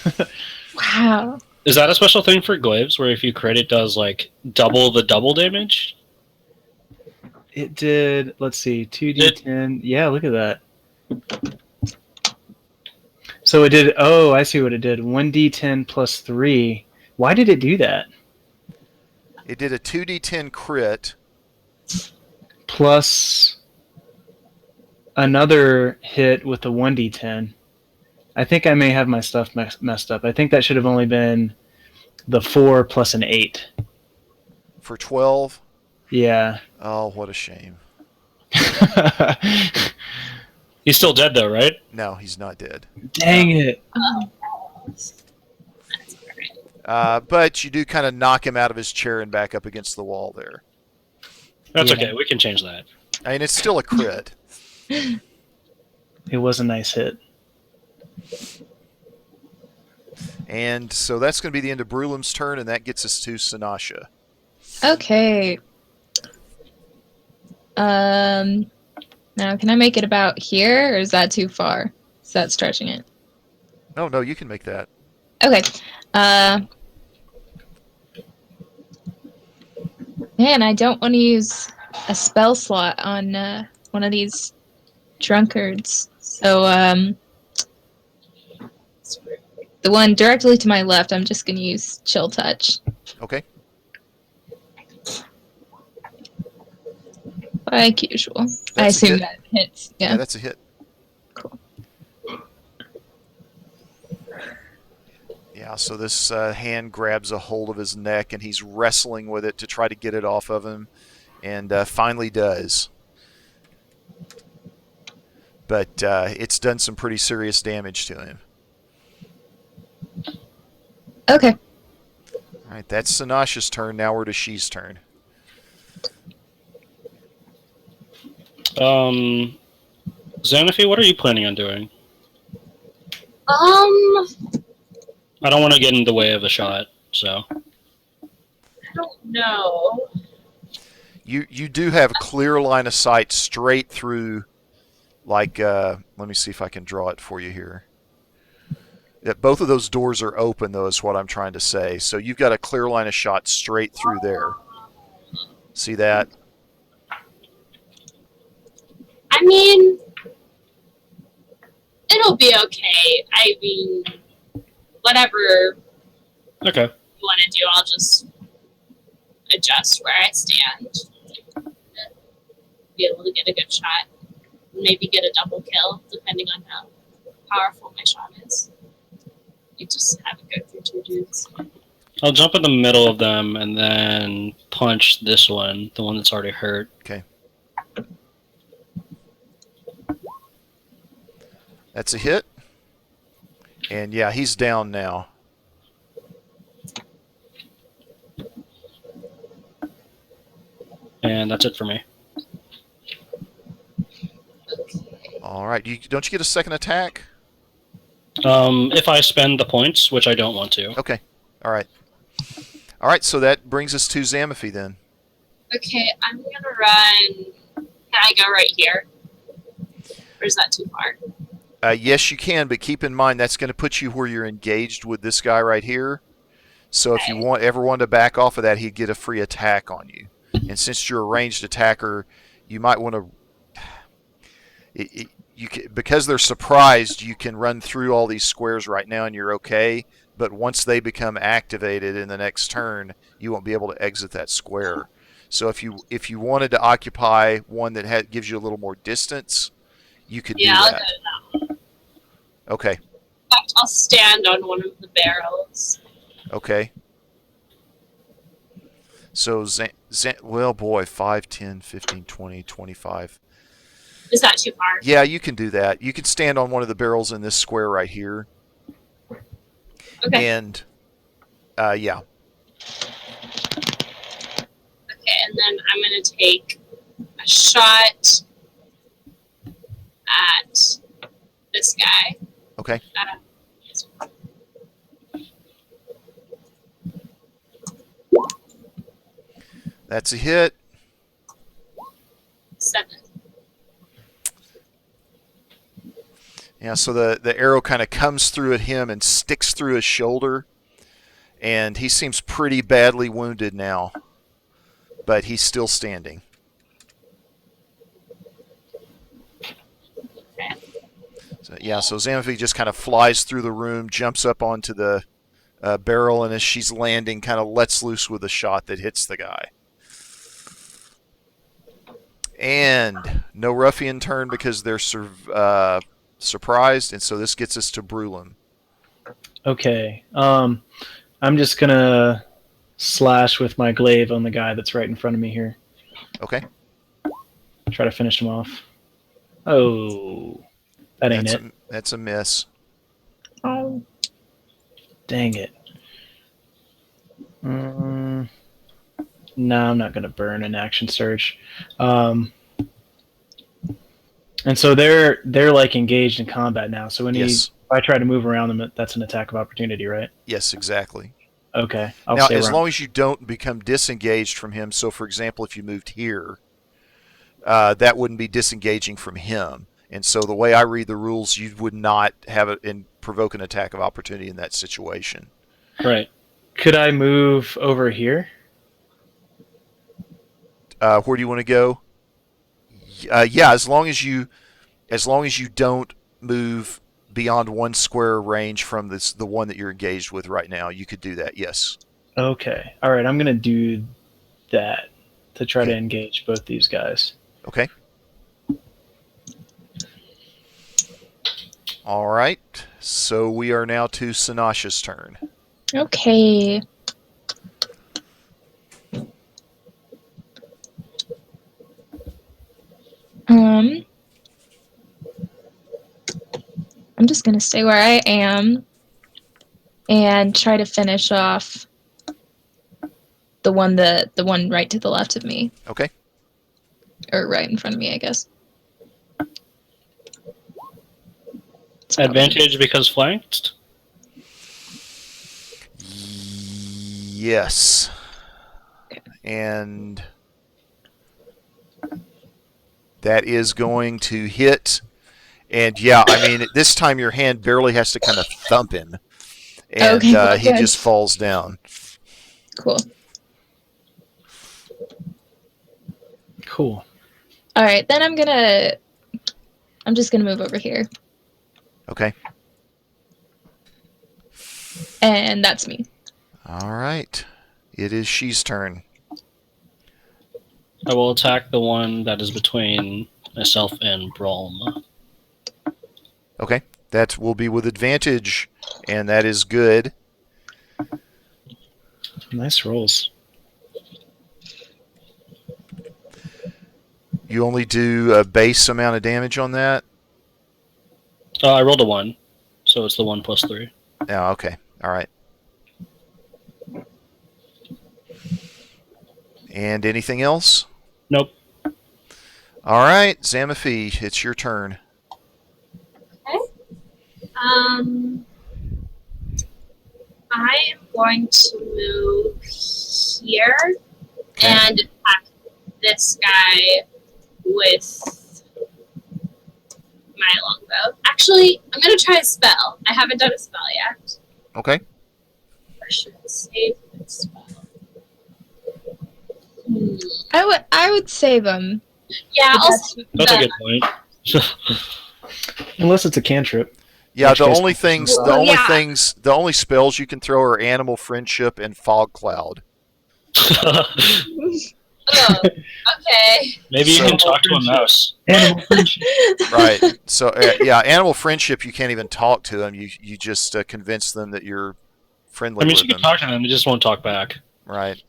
Wow. Is that a special thing for glaives where if you crit it does like double the double damage? It did, let's see, 2d10. Yeah, look at that. So it did, oh, I see what it did. 1d10 plus 3. Why did it do that? It did a 2d10 crit. Plus another hit with a 1d10. I think I may have my stuff messed up. I think that should have only been the 4 plus an 8. For 12? Yeah. Oh, what a shame. He's still dead though, right? No, he's not dead. Dang it. But you do kind of knock him out of his chair and back up against the wall there. That's Yeah. okay. We can change that. I mean, it's still a crit. It was a nice hit. And so that's going to be the end of Brulum's turn, and that gets us to Sinasha. Okay. Now can I make it about here, or is that too far? Is that stretching it? No, you can make that. Okay. Man, I don't want to use a spell slot on one of these drunkards. So, the one directly to my left, I'm just going to use Chill Touch. Okay. Like usual. I That's a assume hit. that hits. Yeah, Yeah. that's a hit. Cool. Yeah, so this hand grabs a hold of his neck, and he's wrestling with it to try to get it off of him, and finally does. But it's done some pretty serious damage to him. Okay. All right, that's Sinasha's turn. Now we're to She's turn. Xanafi, what are you planning on doing? Um, I don't want to get in the way of a shot, so. I don't know. You do have clear line of sight straight through, like, let me see if I can draw it for you here. Yeah, both of those doors are open, though, is what I'm trying to say. So you've got a clear line of shot straight through there. See that? I mean, it'll be okay. I mean, whatever Okay. you want to do, I'll just adjust where I stand. Be able to get a good shot. Maybe get a double kill, depending on how powerful my shot is. You just have it go through two dudes. I'll jump in the middle of them and then punch this one, the one that's already hurt. Okay. That's a hit. And yeah, he's down now. And that's it for me. All right. Don't you get a second attack? If I spend the points, which I don't want to. Okay. All right. All right. So that brings us to Zamaphy then. Okay, I'm gonna run. Can I go right here? Or is that too far? Yes, you can, but keep in mind that's going to put you where you're engaged with this guy right here. So if you ever want to back off of that, he'd get a free attack on you. And since you're a ranged attacker, you might want to. Because they're surprised, you can run through all these squares right now and you're okay. But once they become activated in the next turn, you won't be able to exit that square. So if you wanted to occupy one that gives you a little more distance, you could do that. I'll go to that one. Okay. In fact, I'll stand on one of the barrels. Okay. So, well, boy, 5, 10, 15, 20, 25. Is that too far? Yeah, you can do that. You can stand on one of the barrels in this square right here. Okay. And, yeah. Okay, and then I'm going to take a shot at this guy. Okay. That's a hit. 7. Yeah, so the arrow kind of comes through at him and sticks through his shoulder. And he seems pretty badly wounded now. But he's still standing. So, yeah, so Zamaphy just kind of flies through the room, jumps up onto the barrel, and as she's landing, kind of lets loose with a shot that hits the guy. And no ruffian turn because they're surprised, and so this gets us to Brulin. Okay. I'm just going to slash with my glaive on the guy that's right in front of me here. Okay. Try to finish him off. Oh, that ain't it. That's a miss. Oh. Dang it. No, I'm not going to burn an action surge. And so they're like engaged in combat now. So if I try to move around them, that's an attack of opportunity, right? Yes, exactly. Okay. Now, as long as you don't become disengaged from him, so for example, if you moved here, that wouldn't be disengaging from him. And so the way I read the rules, you would not have it and provoke an attack of opportunity in that situation. Right. Could I move over here? Where do you want to go? Yeah, as long as you don't move beyond one square range from the one that you're engaged with right now, you could do that. Yes. Okay. All right. I'm gonna do that to try to engage both these guys. Okay. All right. So we are now to Sinasha's turn. Okay. I'm just gonna stay where I am and try to finish off the one right to the left of me. Okay. Or right in front of me, I guess. Advantage because flanked? Yes. and that is going to hit. And yeah, I mean, this time your hand barely has to kind of thump him, and Okay, well, he good. just falls down. Cool. Cool. All right, then I'm just gonna move over here, Okay. and that's me. All right. It is she's turn. I will attack the one that is between myself and Brom. Okay. That will be with advantage, and that is good. Nice rolls. You only do a base amount of damage on that? I rolled a 1, so it's the 1 plus 3. Oh, okay. All right. And anything else? Nope. All right, Zamafi, it's your turn. I am going to move here and attack this guy with my longbow. Actually, I'm going to try a spell. I haven't done a spell yet. Okay. Or should I save the spell? I would save him. Yeah, But I'll that's- save That's a the- good point. Unless it's a cantrip. Yeah, Which the case- only things, Well, yeah. the only spells you can throw are Animal Friendship and Fog Cloud. Oh, okay. Maybe you So- can talk to a mouse. Animal friendship. Right. So yeah, Animal Friendship, you can't even talk to them. You just convince them that you're friendly I mean, with you can them. talk to them, they just won't talk back. Right.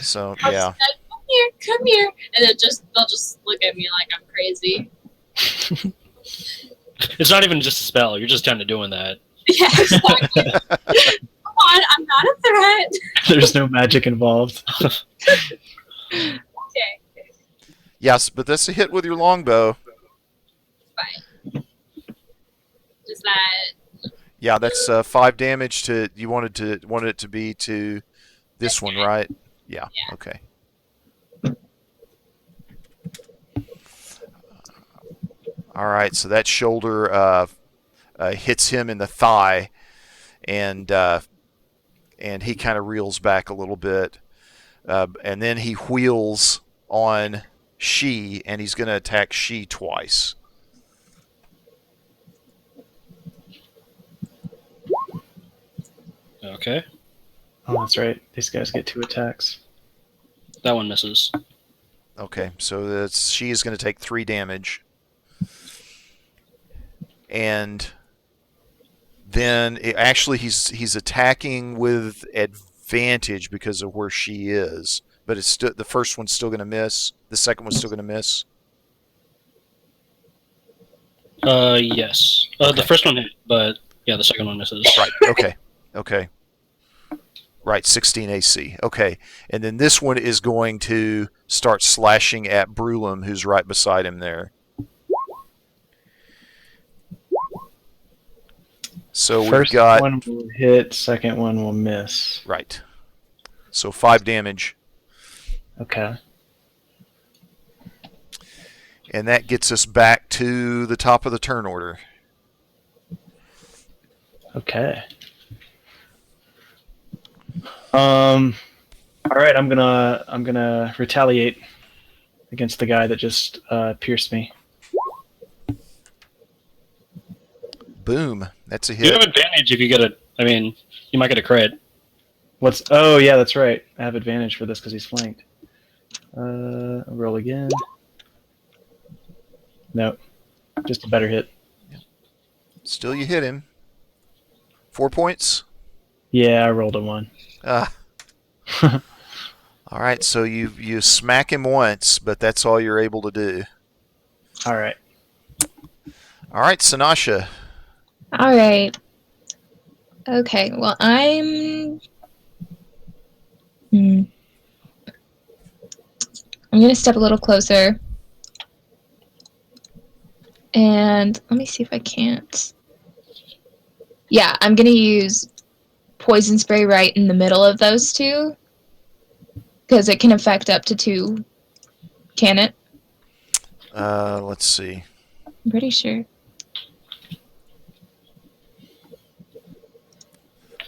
So I'll yeah. just say, come here, and then they'll just look at me like I'm crazy. It's not even just a spell, you're just kind of doing that. Yeah, exactly. Come on, I'm not a threat. There's no magic involved. Okay, Yes, but that's a hit with your longbow. fine. Is that Yeah, that's 5 damage to. You wanted it to be to this one, right? Yeah. Yeah. Okay. All right. So that shoulder hits him in the thigh, and he kind of reels back a little bit, and then he wheels on She, and he's going to attack She twice. Okay. Oh, that's right. These guys get 2 attacks. That one misses. Okay, so She is going to take 3 damage. And then actually he's attacking with advantage because of where She is, but it's still, the first one's still going to miss. The second one's still going to miss. Yes. Okay. The first one hit, but yeah, the second one misses. Right. Okay. Okay. Right. 16 AC. Okay. And then this one is going to start slashing at Brulum, who's right beside him there. So we've First got one will hit, second one will miss. right. So 5 damage. Okay. And that gets us back to the top of the turn order. Okay. All right, I'm gonna retaliate against the guy that just pierced me. Boom. That's a You have hit. advantage if you get a. I mean, you might get a crit. What's? Oh yeah, that's right. I have advantage for this because he's flanked. I'll roll again. Nope. Just a better hit. Still you hit him. 4 points. Yeah, I rolled a 1. Ah. All right, so you smack him once, but that's all you're able to do. All right. All right, Sanasha. All right. Okay. Well, I'm gonna step a little closer, and let me see if I can't. Yeah, I'm gonna use poison spray right in the middle of those two, Because it can affect up to 2. Can it? Let's see. I'm pretty sure.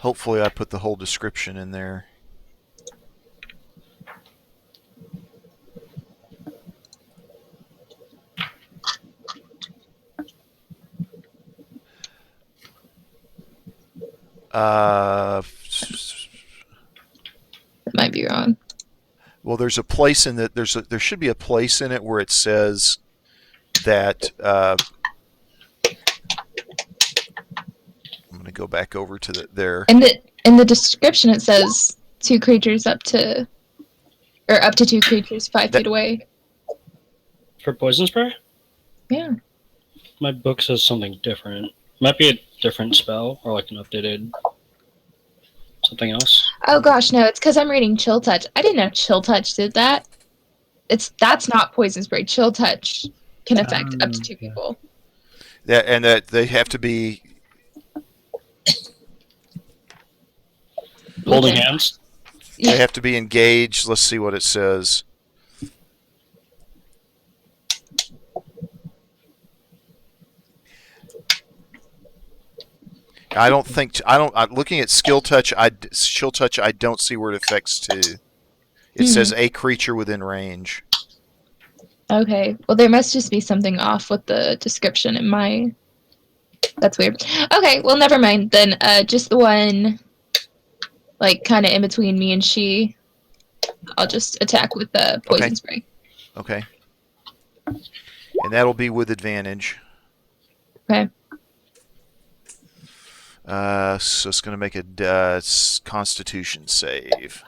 Hopefully I put the whole description in there. That might be wrong. Well, there's a place in that. There should be a place in it where it says that. I'm going to go back over to there. In the description, it says 2 creatures up to 2 creatures 5 feet away. For poison spray? Yeah. My book says something different. Might be a different spell or like an updated something else. Oh gosh, no, it's because I'm reading Chill Touch. I didn't know Chill Touch did that. That's not poison spray. Chill Touch can affect up to 2 people. Yeah, and that they have to be Holding hands? They have to be engaged. Let's see what it says. Looking at Chill Touch, I don't see where it affects 2. It says a creature within range. Okay, well there must just be something off with the description in my... That's weird. Okay, well never mind then. Just the one, like, kind of in between me and she. I'll just attack with the poison spray. Okay. And that'll be with advantage. Okay. So it's going to make a Constitution save.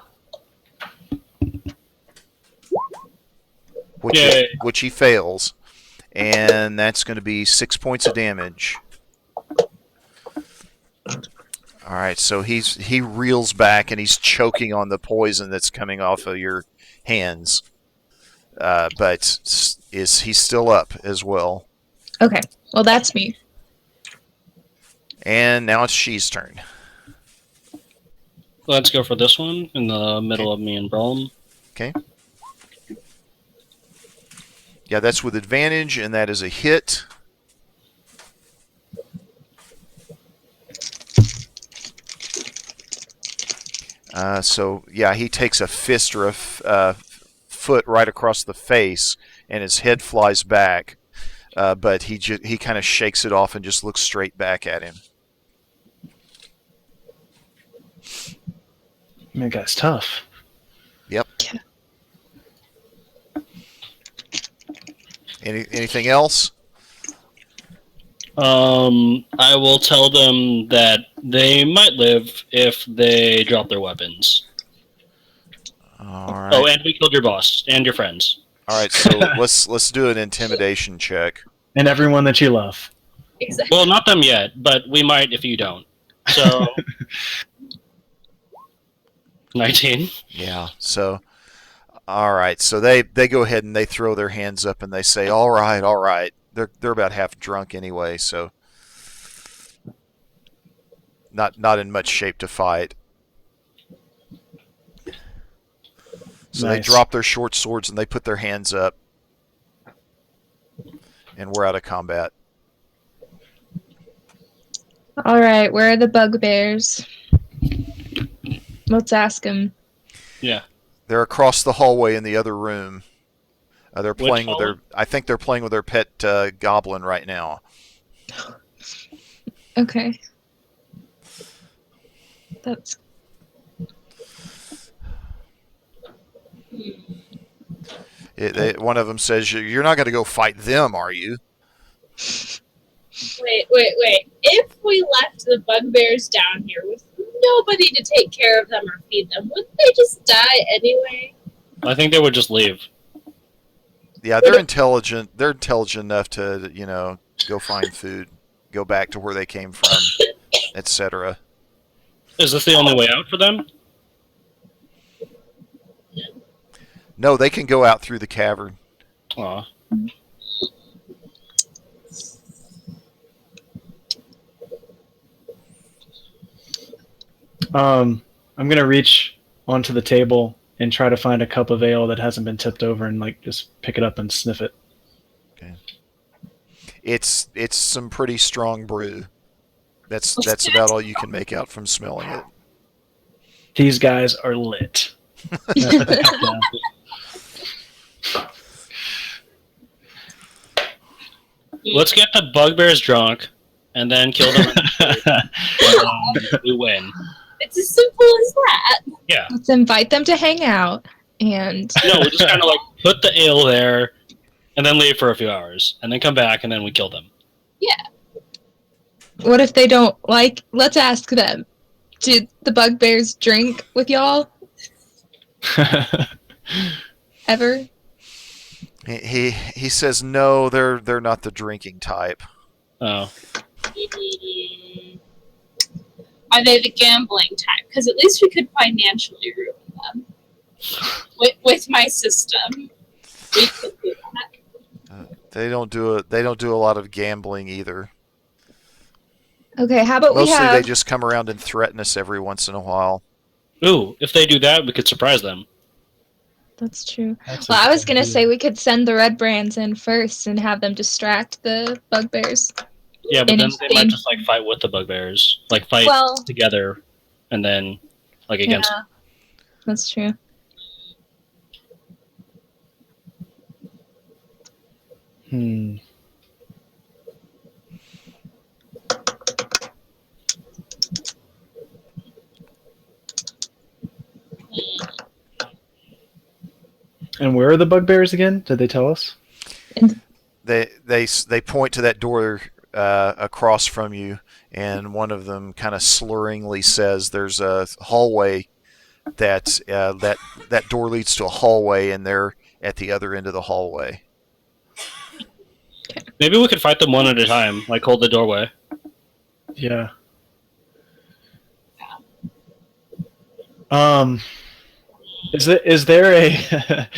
Which he fails. And that's going to be 6 points of damage. Alright, so he reels back and he's choking on the poison that's coming off of your hands. But he's still up as well. Okay, well that's me. And now it's she's turn. Let's go for this one in the middle of me and Brolm. Okay. Yeah, that's with advantage, and that is a hit. So, yeah, he takes a fist or a foot right across the face, and his head flies back. But he kind of shakes it off and just looks straight back at him. That guy's tough. Yep. Anything else? I will tell them that they might live if they drop their weapons. All right. Oh, and we killed your boss and your friends. All right, so let's do an intimidation check. And everyone that you love. Exactly. Well, not them yet, but we might if you don't. So, 19. Yeah. So, all right. So they go ahead and they throw their hands up and they say, "All right, all right." They're about half drunk anyway, so not in much shape to fight. So Nice. they drop their short swords and they put their hands up, and we're out of combat. All right, where are the bugbears? Let's ask them. Yeah. They're across the hallway in the other room. They're playing with hallway? I think they're playing with their pet goblin right now. Okay. That's... One of them says, "You're not going to go fight them, are you?" Wait. If we left the bugbears down here with nobody to take care of them or feed them, wouldn't they just die anyway? I think they would just leave. Yeah, they're intelligent. They're intelligent enough to, go find food, go back to where they came from, etc. Is this the only way out for them? No, they can go out through the cavern. Aw. I'm gonna reach onto the table and try to find a cup of ale that hasn't been tipped over and like just pick it up and sniff it. Okay. It's some pretty strong brew. That's about all you can make out from smelling it. These guys are lit. Let's get the bugbears drunk, and then kill them. And we win. It's as simple as that. Yeah. Let's invite them to hang out, and No, we just kind of like put the ale there, and then leave for a few hours, and then come back, and then we kill them. what if they don't like? Let's ask them. Did the bugbears drink with y'all ever? He says no, they're not the drinking type. Oh. Are they the gambling type? Because at least we could financially ruin them. With my system, we could do that. They don't do a lot of gambling either. Okay, how about we Mostly have? they just come around and threaten us every once in a while. Ooh, if they do that, we could surprise them. That's true. That's Well, a I was good gonna idea. say we could send the red brands in first and have them distract the bugbears. Yeah, but then they might Interesting. just like fight with the bugbears, like fight Well, together, and then like against. yeah, that's true. Hmm. And where are the bugbears again? Did they tell us? They point to that door across from you, and one of them kind of slurringly says, "There's a hallway that door leads to a hallway, and they're at the other end of the hallway." Maybe we could fight them one at a time, like hold the doorway. Yeah. Is there a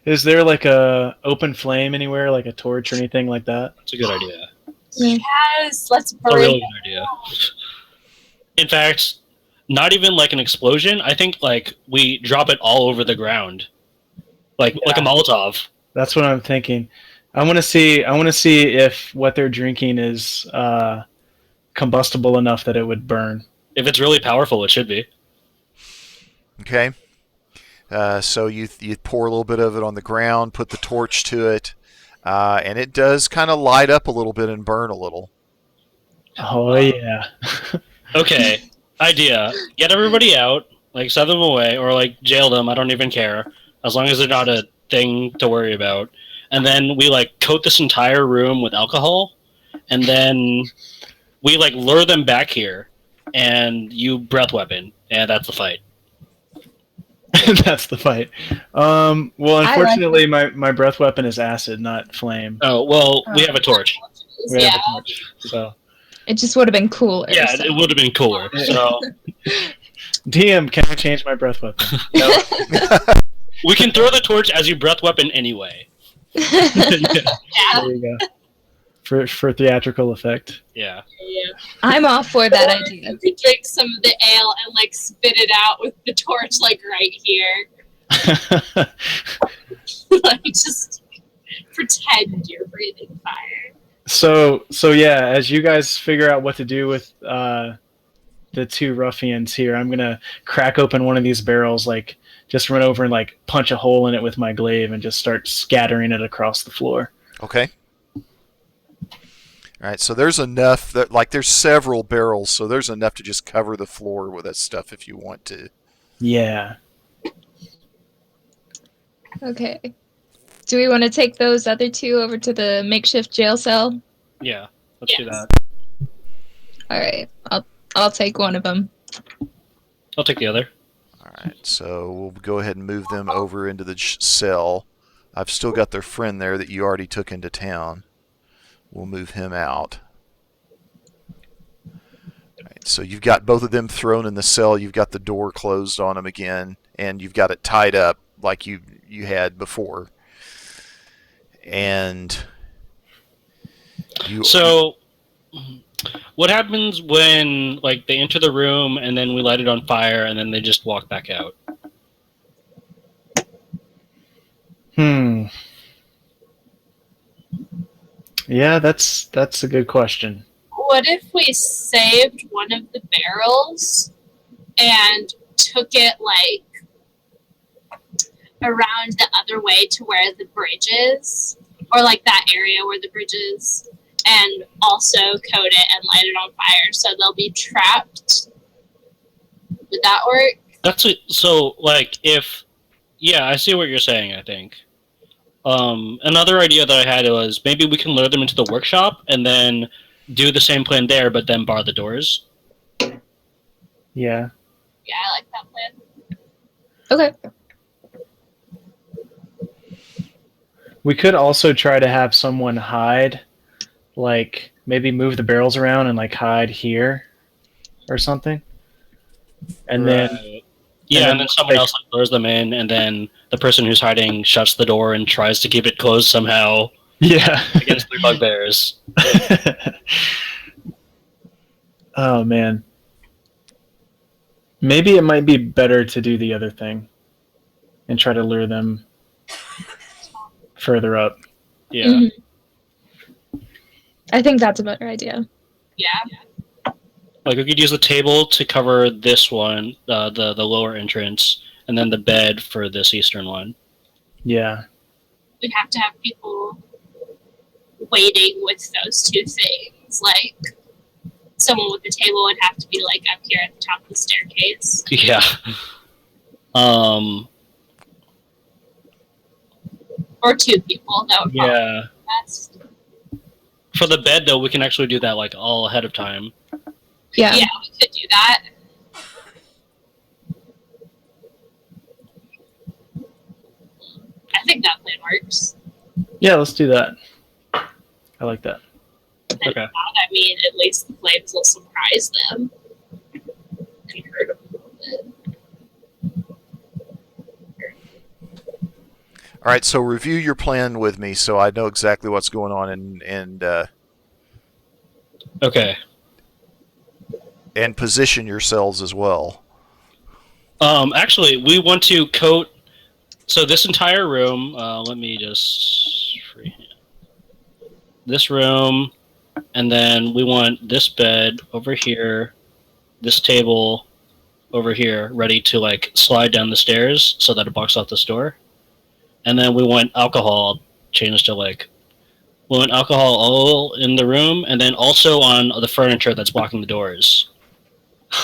is there like a open flame anywhere, like a torch or anything like that? That's a good idea. Yes, let's That's a really burn. good idea. In fact, not even like an explosion. I think like we drop it all over the ground, like a Molotov. That's what I'm thinking. I want to see if what they're drinking is combustible enough that it would burn. If it's really powerful, it should be. Okay. So you pour a little bit of it on the ground, put the torch to it, and it does kind of light up a little bit and burn a little. Oh yeah. Okay, idea. Get everybody out, like send them away, or like jail them. I don't even care, as long as they're not a thing to worry about. And then we like coat this entire room with alcohol, and then we like lure them back here, and you breath weapon, and that's the fight. That's the fight. Well, like unfortunately, my breath weapon is acid, not flame. Oh well, we have a torch. We have Yeah. a torch, so It just would have been cooler. Yeah, so. it would have been cooler. So DM, can I change my breath weapon? we can throw the torch as your breath weapon anyway. Yeah. There you go. For theatrical effect. Yeah. Yeah. I'm all for that idea. You could drink some of the ale and like spit it out with the torch like right here. Like just pretend you're breathing fire. So yeah, as you guys figure out what to do with the two ruffians here, I'm gonna crack open one of these barrels, like just run over and like punch a hole in it with my glaive and just start scattering it across the floor. Okay. All right, so there's enough that there's several barrels, so there's enough to just cover the floor with that stuff if you want to. Yeah. Okay. Do we want to take those other two over to the makeshift jail cell? Yeah. Let's do that. All right. I'll take one of them. I'll take the other. All right, so we'll go ahead and move them over into the cell. I've still got their friend there that you already took into town. We'll move him out. All right, so you've got both of them thrown in the cell. You've got the door closed on them again, and you've got it tied up like you had before. And you. So, what happens when like they enter the room and then we light it on fire and then they just walk back out? Hmm. Yeah, that's a good question. What if we saved one of the barrels and took it like around the other way to where the bridge is, or like that area where the bridge is, and also coat it and light it on fire so they'll be trapped? Would that work? That's it. So, like, if yeah, I see what you're saying. I think. Another idea that I had was maybe we can lure them into the workshop and then do the same plan there, but then bar the doors. Yeah. Yeah, I like that plan. Okay. We could also try to have someone hide, like maybe move the barrels around and like hide here or something. And then Yeah, then and then someone else like, lures them in, and then the person who's hiding shuts the door and tries to keep it closed somehow yeah. against three bugbears. Oh man. Maybe it might be better to do the other thing and try to lure them further up. Yeah. Mhm. I think that's a better idea. Yeah. Like we could use the table to cover this one, the lower entrance, and then the bed for this eastern one. Yeah. We'd have to have people waiting with those two things. Like, someone with the table would have to be like up here at the top of the staircase. Yeah. Or two people. That would probably Yeah. be best. For the bed, though, we can actually do that like all ahead of time. Yeah. Yeah, we could do that. I think that plan works. Yeah, let's do that. I like that. And Okay. if not, I mean, at least the flames will surprise them and hurt them a little bit. All right, so review your plan with me so I know exactly what's going on Okay. and position yourselves as well. Actually, we want to coat. So this entire room. Let me just freehand this room, and then we want this bed over here, this table over here, ready to like slide down the stairs so that it blocks off this door. And then we want alcohol changed to like. We want alcohol all in the room, and then also on the furniture that's blocking the doors.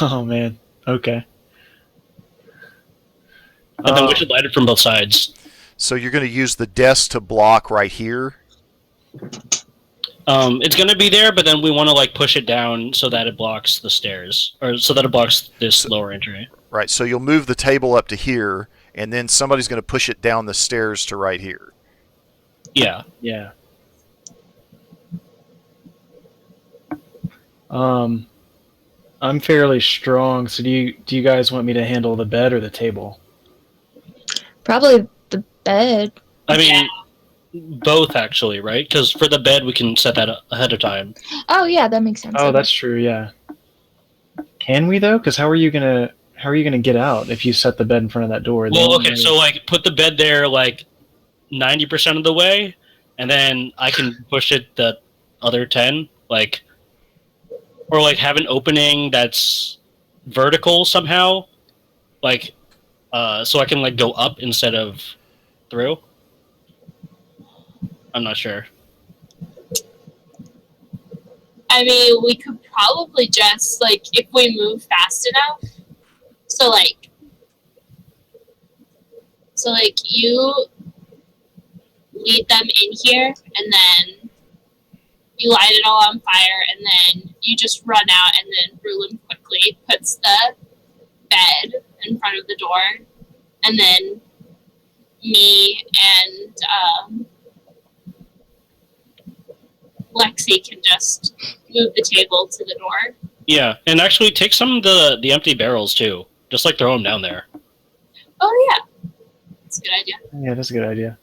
Oh man. Okay. And then we should light it from both sides. So you're going to use the desk to block right here. It's going to be there, but then we want to like push it down so that it blocks the stairs, or so that it blocks this lower entry. Right, so you'll move the table up to here, and then somebody's going to push it down the stairs to right here. Yeah. Yeah. I'm fairly strong, so do you guys want me to handle the bed or the table? Probably the bed. I mean, both actually, right? Because for the bed, we can set that up ahead of time. Oh yeah, that makes sense. Oh, that's true. Yeah. Can we though? Because how are you gonna get out if you set the bed in front of that door? Well, okay, so like put the bed there like 90% of the way, and then I can push it the other 10, like, or like have an opening that's vertical somehow, like, so I can like go up instead of through. I'm not sure. I mean, we could probably just, like, if we move fast enough, so you lead them in here, and then you light it all on fire, and then you just run out, and then Rulin quickly puts the bed in front of the door, and then me and Lexi can just move the table to the door. Yeah, and actually take some of the empty barrels too. Just like throw them down there. Oh yeah, that's a good idea. Yeah, that's a good idea.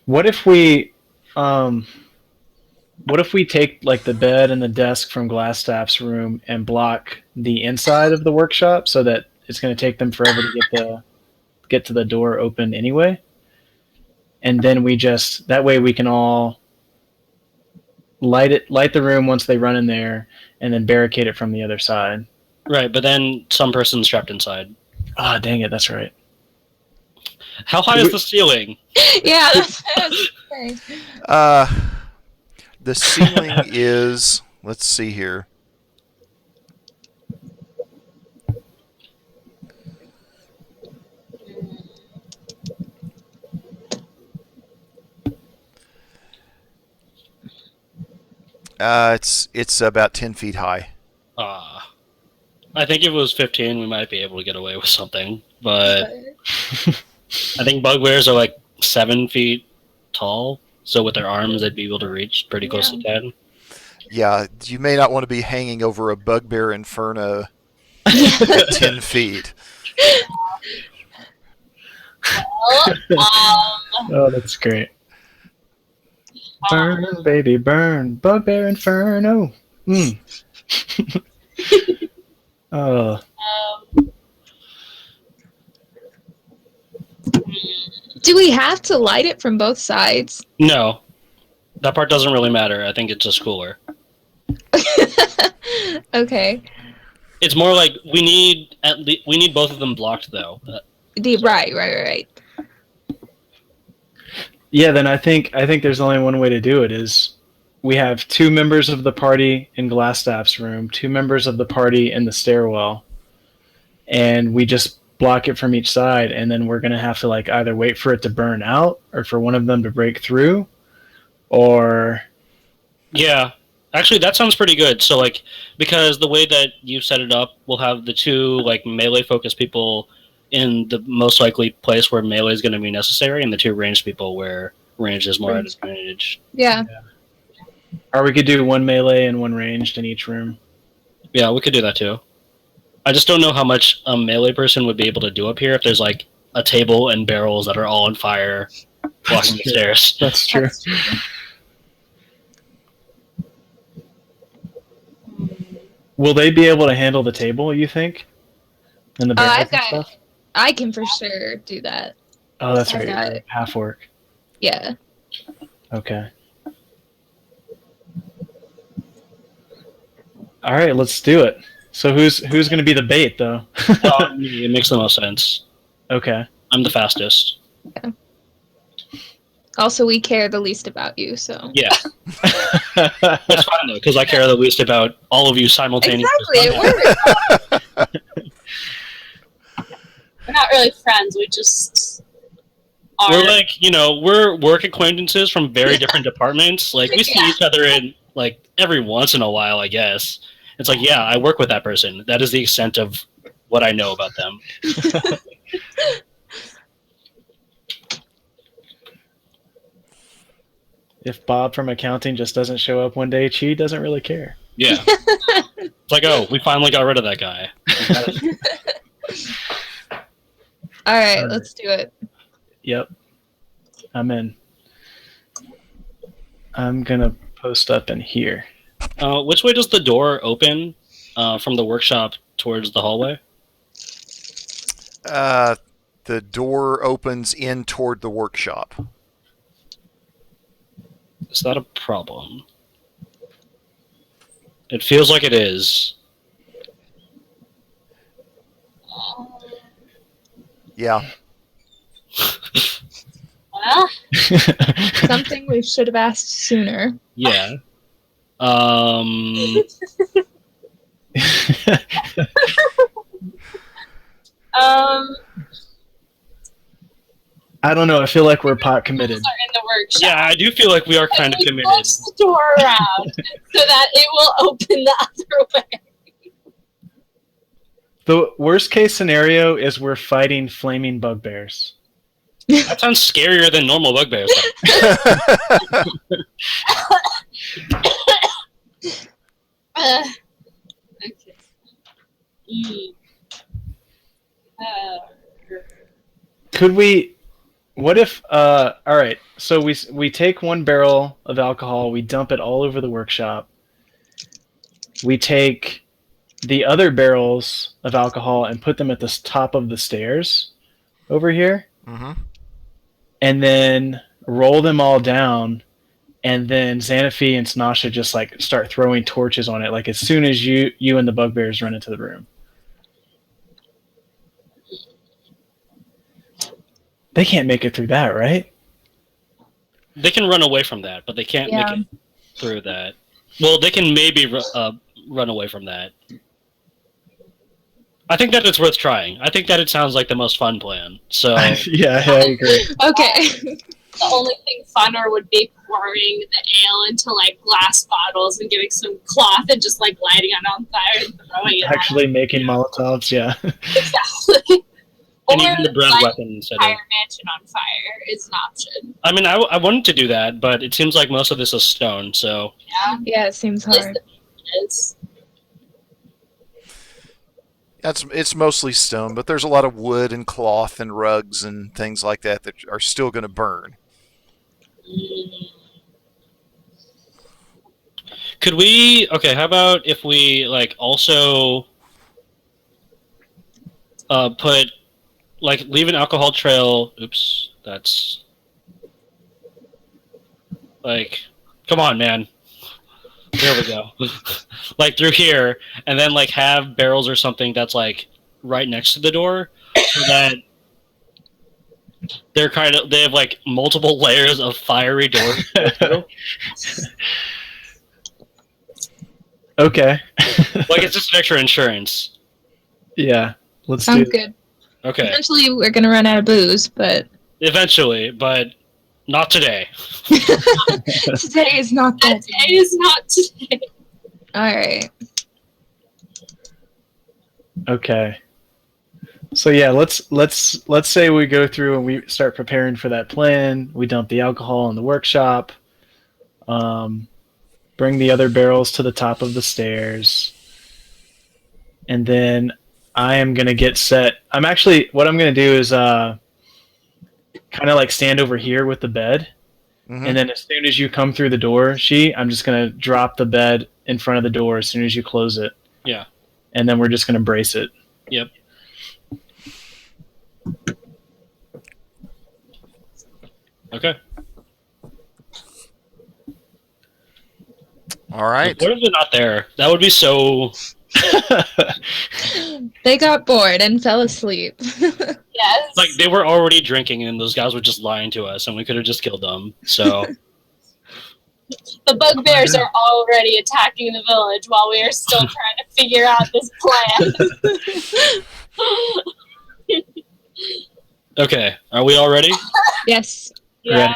What if we take like the bed and the desk from Glassstaff's room and block the inside of the workshop so that it's going to take them forever to get get to the door open anyway. And then that way we can all light the room once they run in there, and then barricade it from the other side. Right, but then some person's trapped inside. Ah, dang it, that's right. How high is the ceiling? Yeah, that's what I was saying. The ceiling is, let's see here. It's about 10 feet high. I think if it was 15, we might be able to get away with something. But I think bugbears are like 7 feet tall, so with their arms, they'd be able to reach pretty close to 10. Yeah, you may not want to be hanging over a bugbear inferno at 10 feet. Oh, that's great. Burn, baby, burn. Bugbear inferno. Oh. Do we have to light it from both sides? No. That part doesn't really matter. I think it's just cooler. Okay. It's more like we need both of them blocked though. Right. Yeah, then I think there's only one way to do it is we have 2 members of the party in Glassstaff's room, 2 members of the party in the stairwell, and we just block it from each side, and then we're gonna have to like either wait for it to burn out or for one of them to break through, or Yeah. Actually, that sounds pretty good. So, like, because the way that you set it up, we'll have the 2 like melee-focused people in the most likely place where melee is going to be necessary, and the 2 ranged people where range is more at advantage. Yeah. or we could do 1 melee and 1 ranged in each room. Yeah, we could do that too. I just don't know how much a melee person would be able to do up here if there's like a table and barrels that are all on fire blocking the stairs. That's true. That's true. Will they be able to handle the table, you think? And the barrels and stuff? I can for sure do that. Oh, that's I right. got You're it. half orc. Yeah. Okay. All right, let's do it. So who's going to be the bait, though? It makes the most sense. Okay. I'm the fastest. Also, we care the least about you, so. Yeah. That's fine, though, because I care the least about all of you simultaneously. Exactly, it works. We're not really friends. We just are. We're like, we're work acquaintances from very different departments. Like, we see each other in, like, every once in a while, I guess. It's like, yeah, I work with that person. That is the extent of what I know about them. If Bob from accounting just doesn't show up one day, Chi doesn't really care. Yeah. It's like, oh, we finally got rid of that guy. All right, let's do it. Yep. I'm in. I'm going to post up in here. Which way does the door open from the workshop towards the hallway? The door opens in toward the workshop. Is that a problem? It feels like it is. Yeah. Well, Something we should have asked sooner. Yeah. I don't know. I feel like we're pot committed. are in the workshop. Yeah, I do feel like we are kind of We committed. close the door around so that it will open the other way. The worst case scenario is we're fighting flaming bugbears. That sounds scarier than normal bugbears. Okay. Could we? What if? All right. So we take 1 barrel of alcohol, we dump it all over the workshop. We take the other barrels of alcohol and put them at the top of the stairs, over here, Mm-hmm. and then roll them all down, and then Xanafi and Snasha just like start throwing torches on it, like as soon as you and the bugbears run into the room. They can't make it through that, right? They can run away from that, but they can't Yeah. make it through that. Well, they can maybe run away from that. I think that it's worth trying. I think that it sounds like the most fun plan. So Yeah, I agree. Okay. The only thing funner would be pouring the ale into like glass bottles and getting some cloth and just like lighting it on fire and throwing it. Actually making Molotovs, yeah. Exactly. and Or even the breath light weapon instead the of. entire mansion on fire is an option. I mean, I wanted to do that, but it seems like most of this is stone. So Yeah, Yeah, it seems at least hard. the mansion is. It's mostly stone, but there's a lot of wood and cloth and rugs and things like that that are still going to burn. could we? Okay, how about if we like also put like leave an alcohol trail? Oops, that's like, come on, man. There we go. Like through here, and then like have barrels or something that's like right next to the door, so that they have like multiple layers of fiery doors. to go through. Okay. Like it's just an extra insurance. Yeah, let's do Sounds that. good. Okay, Eventually, we're gonna run out of booze, but eventually, but not today. today is not that. That day is not today. All right. Okay. So yeah, let's say we go through and we start preparing for that plan. We dump the alcohol in the workshop. Bring the other barrels to the top of the stairs. And then I am gonna get set. What I'm gonna do is kind of like stand over here with the bed. Mm-hmm. And then as soon as you come through the door, I'm just gonna drop the bed in front of the door as soon as you close it. Yeah. And then we're just gonna brace it. Yep. Okay. All right. What if they're not there? That would be so. They got bored and fell asleep. Yes. Like they were already drinking, and those guys were just lying to us, and we could have just killed them. So The bugbears are already attacking the village while we are still trying to figure out this plan. okay, are we all ready? Yes. Yeah. Ready.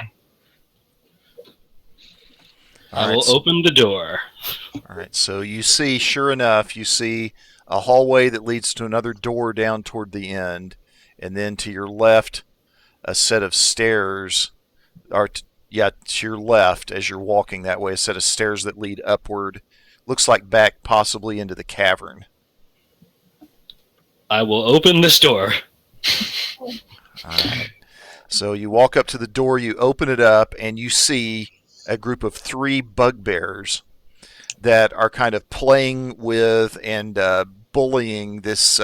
All I right, will open the door. All right. So you see, sure enough, you see a hallway that leads to another door down toward the end, and then to your left, a set of stairs. To your left as you're walking that way, a set of stairs that lead upward. Looks like back possibly into the cavern. I will open this door. All right. So you walk up to the door, you open it up, and you see a group of 3 bugbears that are kind of playing with and bullying this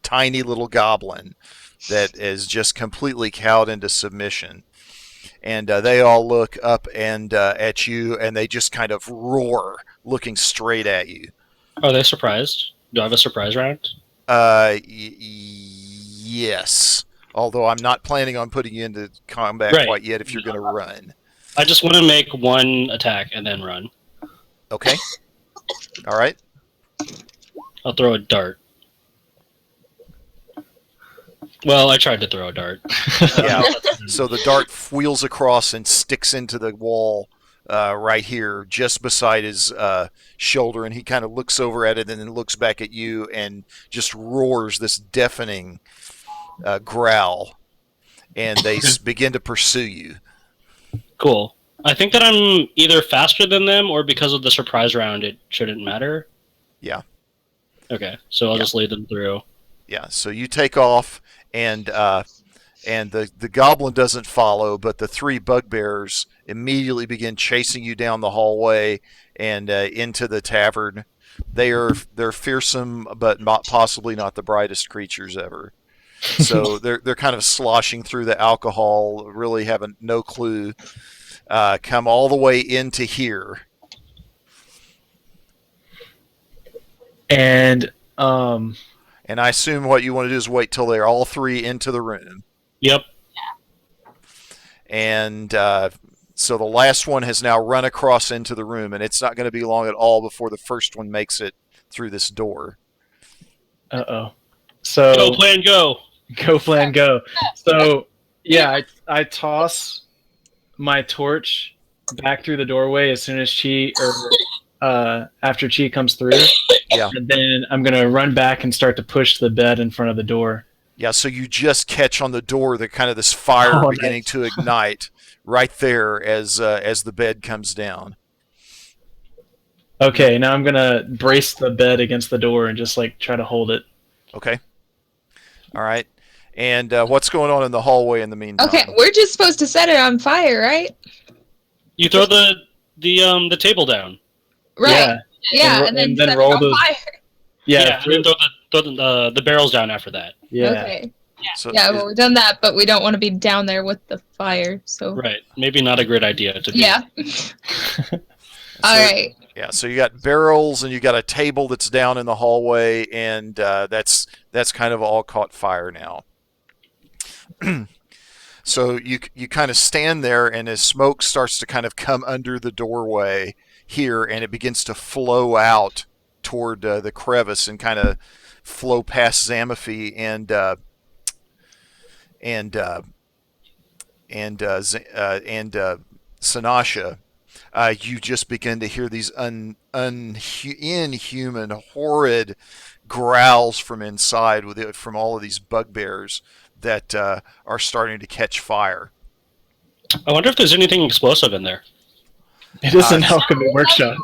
tiny little goblin that is just completely cowed into submission. And they all look up and at you, and they just kind of roar, looking straight at you. Are they surprised? Do I have a surprise round? Yes. Although I'm not planning on putting you into combat Right. quite yet if you're going to run. I just want to make one attack and then run. Okay. All right. I'll throw a dart. Well, I tried to throw a dart. Yeah. So the dart wheels across and sticks into the wall right here, just beside his shoulder, and he kind of looks over at it and then looks back at you and just roars this deafening growl, and they begin to pursue you. Cool. I think that I'm either faster than them, or because of the surprise round, it shouldn't matter. Yeah. Okay, so I'll just lead them through. Yeah. So you take off, and the goblin doesn't follow, but the 3 bugbears immediately begin chasing you down the hallway and into the tavern. They're fearsome, but possibly not the brightest creatures ever. So they're kind of sloshing through the alcohol, really having no clue. Come all the way into here. And And I assume what you want to do is wait till they're all three into the room. Yep. And so the last one has now run across into the room, and it's not going to be long at all before the first one makes it through this door. uh-oh. So Go plan, go. Go plan, go. So yeah, I toss my torch back through the doorway as soon as after Chi comes through. Yeah. And then I'm gonna run back and start to push the bed in front of the door. Yeah, so you just catch on the door the kind of this fire beginning to ignite right there as the bed comes down. Okay, now I'm gonna brace the bed against the door and just like try to hold it. Okay. All right. And what's going on in the hallway in the meantime? Okay, we're just supposed to set it on fire, right? You throw the table down. Right. Yeah, and then set roll it on fire. Yeah, and then throw the barrels down after that. yeah. Okay. So Yeah, well, we've done that, but we don't want to be down there with the fire, so... Right. Maybe not a great idea to do. Yeah. All right. Yeah, so you got barrels and you got a table that's down in the hallway, and that's kind of all caught fire now. So you kind of stand there, and as smoke starts to kind of come under the doorway here, and it begins to flow out toward the crevice and kind of flow past Zamaphi and Sanasha. You just begin to hear these inhuman, horrid growls from inside from all of these bugbears that are starting to catch fire. I wonder if there's anything explosive in there. It is an alchemy workshop.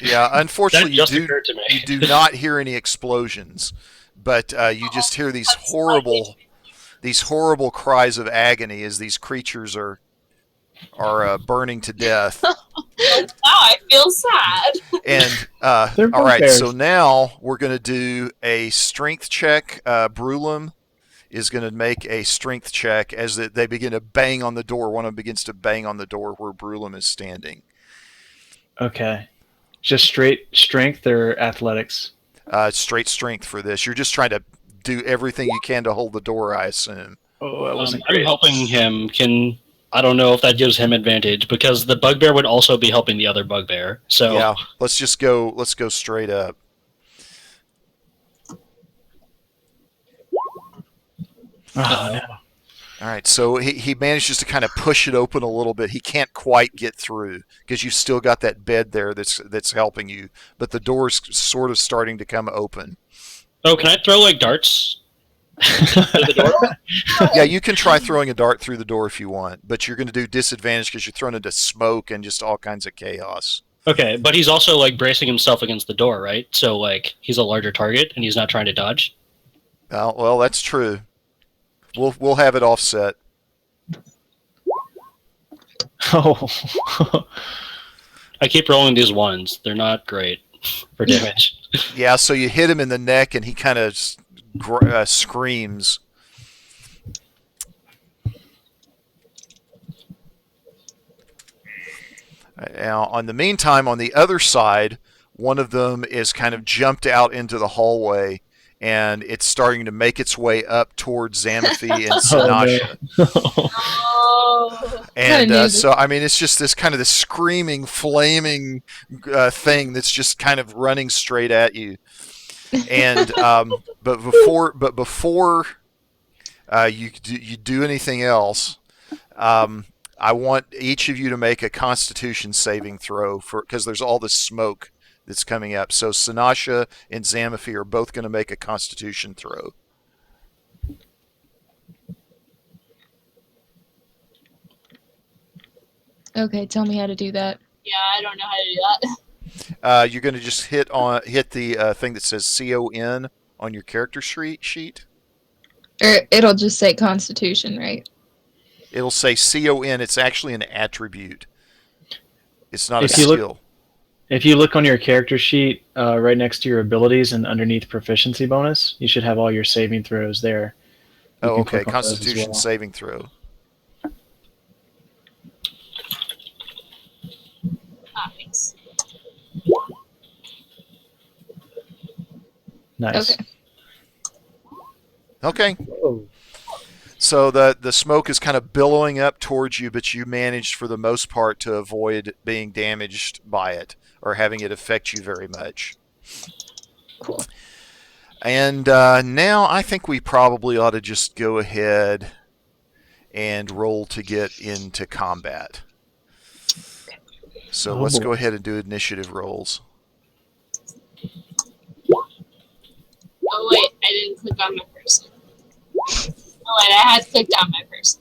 Yeah, unfortunately, That just occurred to me. you do not hear any explosions, but you just hear these horrible cries of agony as these creatures are burning to death. Wow, I feel sad. And They're all right, bugbears. so now we're going to do a strength check. Brulum is going to make a strength check as they begin to bang on the door. One of them begins to bang on the door where Brulum is standing. Okay. Just straight strength or athletics? Straight strength for this. You're just trying to do everything you can to hold the door, I assume. Oh, that wasn't I'm great. helping him. I don't know if that gives him advantage because the bugbear would also be helping the other bugbear. So Yeah, let's go straight up. Oh, no. All right, so he manages to kind of push it open a little bit. He can't quite get through because you've still got that bed there that's helping you, but the door's sort of starting to come open. Oh, can I throw like darts through the door? Yeah, you can try throwing a dart through the door if you want, but you're going to do disadvantage because you're thrown into smoke and just all kinds of chaos. Okay, but he's also like bracing himself against the door, right? So like he's a larger target and he's not trying to dodge. Well, that's true. We'll have it offset. Oh. I keep rolling these ones. They're not great for damage. Yeah, so you hit him in the neck and he kind of screams. Now, on the meantime, on the other side, one of them is kind of jumped out into the hallway, and it's starting to make its way up towards Zamaphi and Sanasha. Oh. And so, I mean, it's just this kind of this screaming, flaming thing that's just kind of running straight at you. And but before you do anything else, I want each of you to make a Constitution saving throw because there's all this smoke that's coming up. So Sanasha and Zamaphi are both going to make a Constitution throw. Okay, tell me how to do that. Yeah, I don't know how to do that. You're going to just hit the thing that says CON on your character sheet. Or it'll just say Constitution, right? It'll say CON. It's actually an attribute. It's not a If you look- skill. If you look on your character sheet, right next to your abilities and underneath proficiency bonus, you should have all your saving throws there. You Oh, can okay. click on those as Constitution well. saving throw. Thanks. Nice. Okay. Okay. Whoa. So the smoke is kind of billowing up towards you, but you managed for the most part to avoid being damaged by it or having it affect you very much. Cool. And now I think we probably ought to just go ahead and roll to get into combat. So Oh, let's boy. go ahead and do initiative rolls. Oh wait, I didn't click on my person. Oh wait, I had clicked on my person.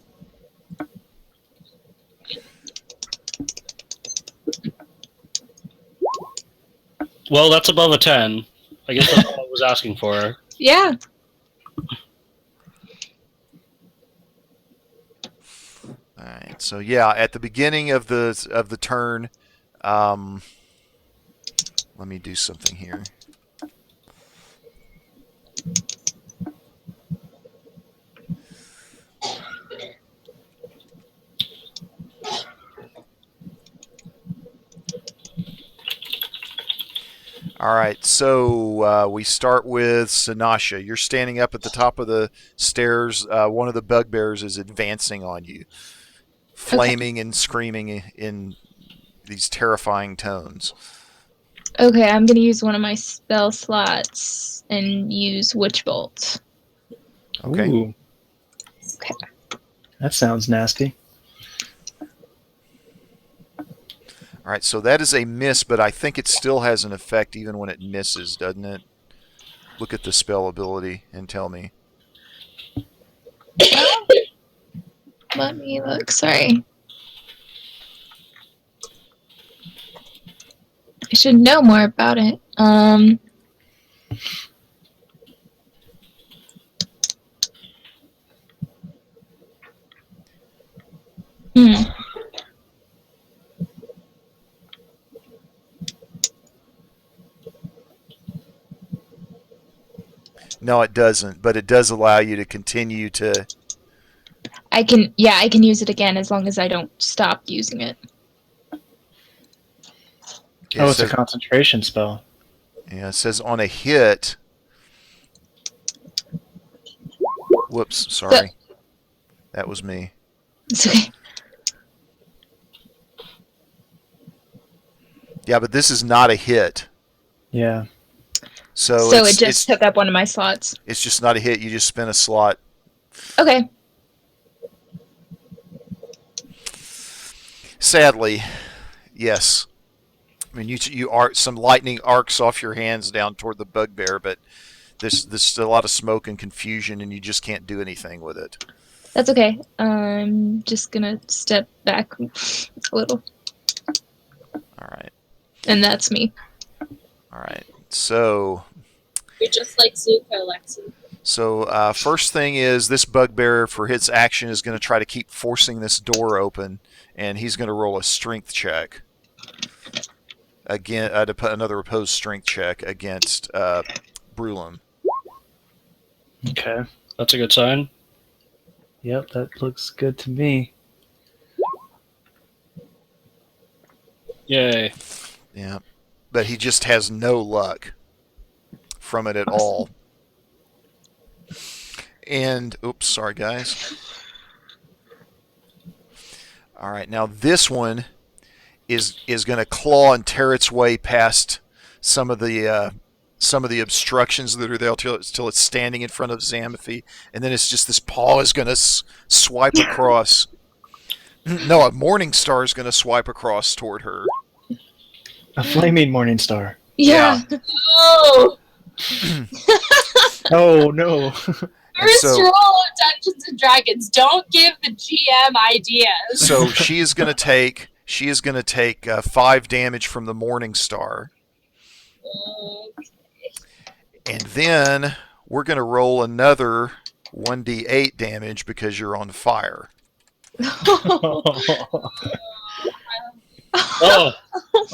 Well, that's above a 10. I guess that's what I was asking for. Yeah. All right. So yeah, at the beginning of the turn, let me do something here. All right, so we start with Sinasha. You're standing up at the top of the stairs. One of the bugbears is advancing on you, flaming and screaming in these terrifying tones. Okay, I'm gonna use one of my spell slots and use Witch Bolt. Okay. Ooh. Okay. That sounds nasty. All right, so that is a miss, but I think it still has an effect even when it misses, doesn't it? Look at the spell ability and tell me. Let me look. Sorry. I should know more about it. Hmm. No, it doesn't, but it does allow you to continue to... I can use it again as long as I don't stop using it. Oh, it's a concentration spell. Yeah, it says on a hit... Whoops, sorry. That was me. It's okay. Yeah, but this is not a hit. Yeah. So it just took up one of my slots. It's just not a hit. You just spin a slot. Okay. Sadly, yes. I mean, you some lightning arcs off your hands down toward the bugbear, but there's still a lot of smoke and confusion, and you just can't do anything with it. That's okay. I'm just gonna step back a little. All right. And that's me. All right. So... You're just like Zuko, Lexi. So first thing is this bugbear for his action is going to try to keep forcing this door open, and he's going to roll a strength check. Again, to put another opposed strength check against Brulum. Okay. That's a good sign. Yep, that looks good to me. Yay. Yeah, but he just has no luck from it at all. And oops, sorry guys. All right, now this one is going to claw and tear its way past some of the obstructions that are there till it's standing in front of Xanaphi, and then it's just this paw is going to swipe across. No, a morning star is going to swipe across toward her. A flaming morning star. Yeah. Oh! Oh no. First rule of Dungeons and Dragons: don't give the GM ideas. So she is going to take 5 damage from the morning star, and then we're going to roll another 1d8 damage because you're on fire. Oh,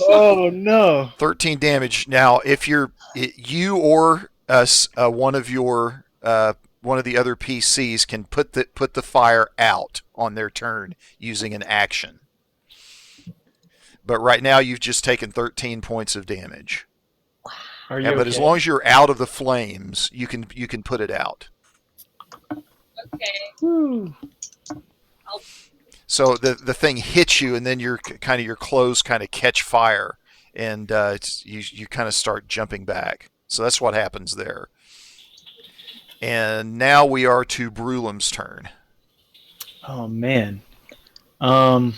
Oh no. 13 damage. Now, if you or one of your one of the other PCs can put the fire out on their turn using an action. But right now you've just taken 13 points of damage. Are you But as okay? long as you're out of the flames, you can put it out. Okay. Woo. So the thing hits you, and then your clothes kind of catch fire, and you kind of start jumping back. So that's what happens there. And now we are to Brulim's turn. Oh man. I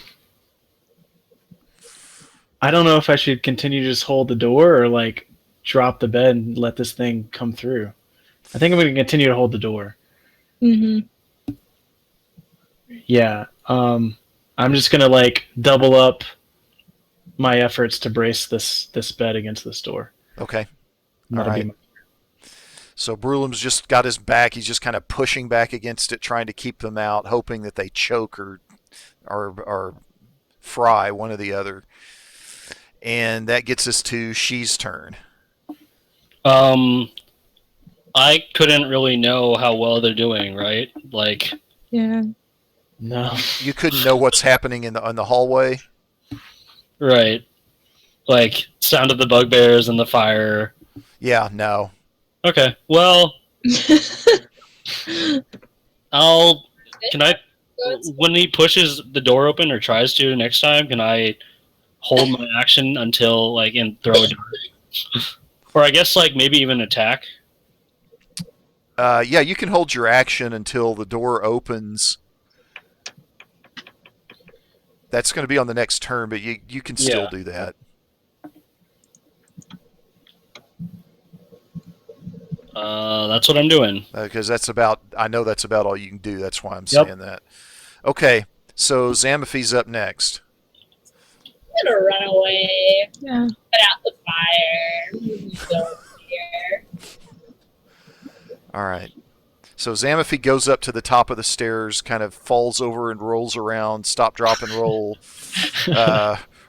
don't know if I should continue to just hold the door or like drop the bed and let this thing come through. I think I'm going to continue to hold the door. Mm-hmm. Yeah. I'm just going to like double up my efforts to brace this bed against this door. Okay. And All that'll right. be my- So Brulim's just got his back. He's just kind of pushing back against it, trying to keep them out, hoping that they choke or fry, one or the other. And that gets us to She's turn. I couldn't really know how well they're doing, right? Like, Yeah. No. You couldn't know what's happening in the hallway. right. Like, sound of the bugbears and the fire. Yeah, no. Okay, well, can I, when he pushes the door open or tries to next time, can I hold my action until, like, and throw a dart? Or I guess, like, maybe even attack? Yeah, you can hold your action until the door opens. That's going to be on the next turn, but you can still Yeah. do that. That's what I'm doing. Because I know that's about all you can do. That's why I'm Yep. saying that. Okay, so Zamaphi's up next. I'm gonna run away. Yeah. Put out the fire. Go here. All right. So Zamaphi goes up to the top of the stairs, kind of falls over and rolls around, stop, drop, and roll,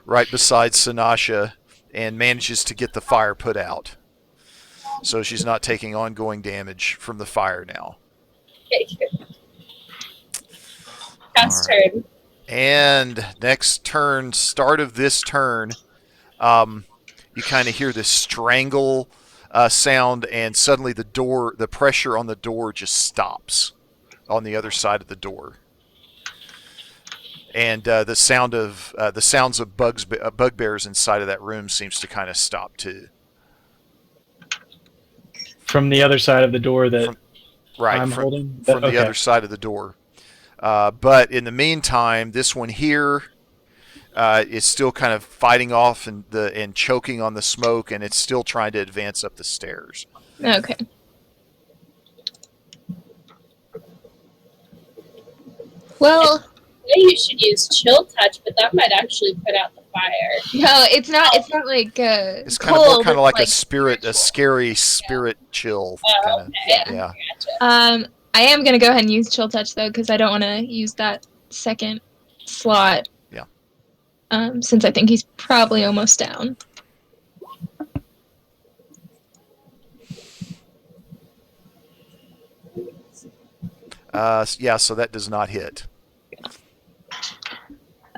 right beside Sanasha, and manages to get the fire put out. So she's not taking ongoing damage from the fire now. Pass All right. turn. And next turn, start of this turn, you kind of hear this strangle sound, and suddenly the pressure on the door just stops on the other side of the door, and the sounds of bugbears inside of that room seems to kind of stop too. From the other side of the door that I'm from holding? the Okay. other side of the door. But in the meantime, this one here is still kind of fighting off and choking on the smoke, and it's still trying to advance up the stairs. Okay. Well, You should use chill touch, but that might actually put out the fire. no, it's not. It's not like It's kind cold. of more like it's a scary spirit chill. Oh, Kind of, okay. yeah. Gotcha. I am gonna go ahead and use chill touch though, because I don't want to use that second slot. Yeah. Since I think he's probably almost down. Yeah. So that does not hit.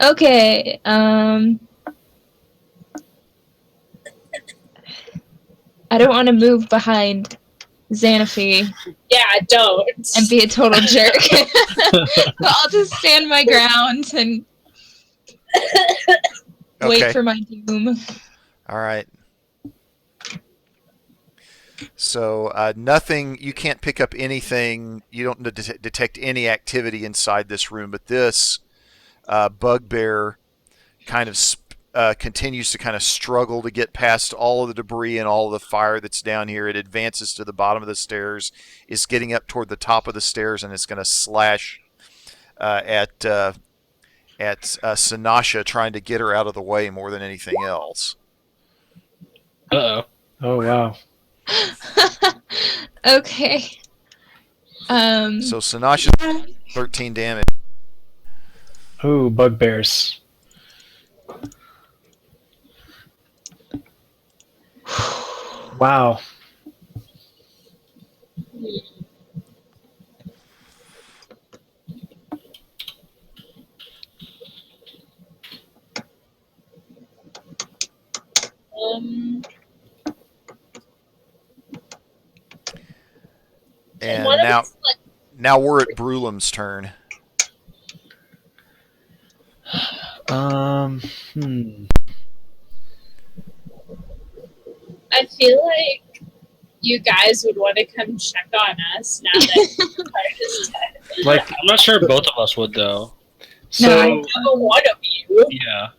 Okay. I don't want to move behind Xanaphi Yeah, don't. and be a total jerk. So I'll just stand my ground and wait Okay. for my doom. All right. So nothing. You can't pick up anything. You don't detect any activity inside this room. But this bugbear kind of continues to kind of struggle to get past all of the debris and all of the fire that's down here. It advances to the bottom of the stairs. It's getting up toward the top of the stairs, and it's going to slash at Sanasha, trying to get her out of the way more than anything else. Uh-oh. Oh wow. Okay. So Sanasha, 13 damage. Ooh, bugbears. Wow. And And one of now, us, like, now we're at Brulem's turn. Hmm. I feel like you guys would want to come check on us now that Card is dead. Like, I'm not sure both of us would though. so Number one of you. Yeah.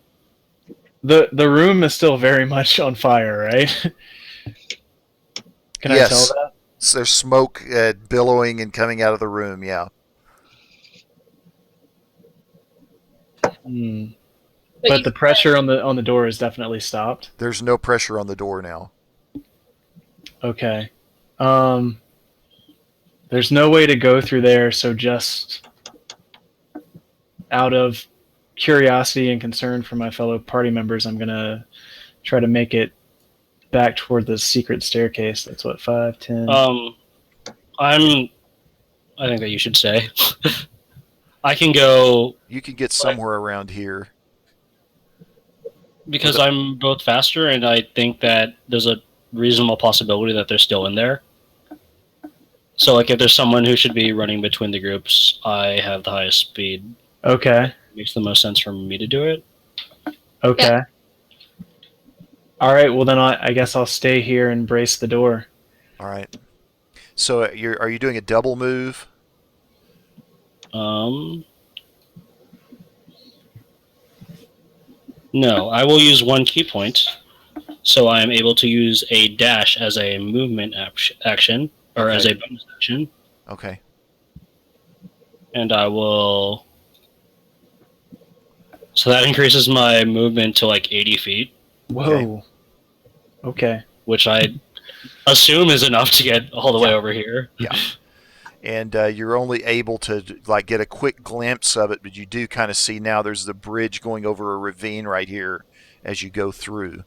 the room is still very much on fire, right? Can I tell Yes. that? So there's smoke billowing and coming out of the room, yeah. Hmm. But But the pressure on the door is definitely stopped. There's no pressure on the door now. Okay. There's no way to go through there, so just out of curiosity and concern for my fellow party members, I'm gonna try to make it back toward the secret staircase. That's what 5, 10. I think that you should say. I can go You can get somewhere around here. because I'm both faster, and I think that there's a reasonable possibility that they're still in there. So, like, if there's someone who should be running between the groups, I have the highest speed. Okay. It makes the most sense for me to do it. Okay. Yeah. All right. Well, then I guess I'll stay here and brace the door. All right. So are you doing a double move? No, I will use one key point, so I am able to use a dash as a movement action, or as a bonus action, Okay. and I will. So that increases my movement to like 80 feet, Whoa. Okay. which I assume is enough to get all the way over here. Yeah. And you're only able to like get a quick glimpse of it, but you do kind of see now there's the bridge going over a ravine right here as you go through.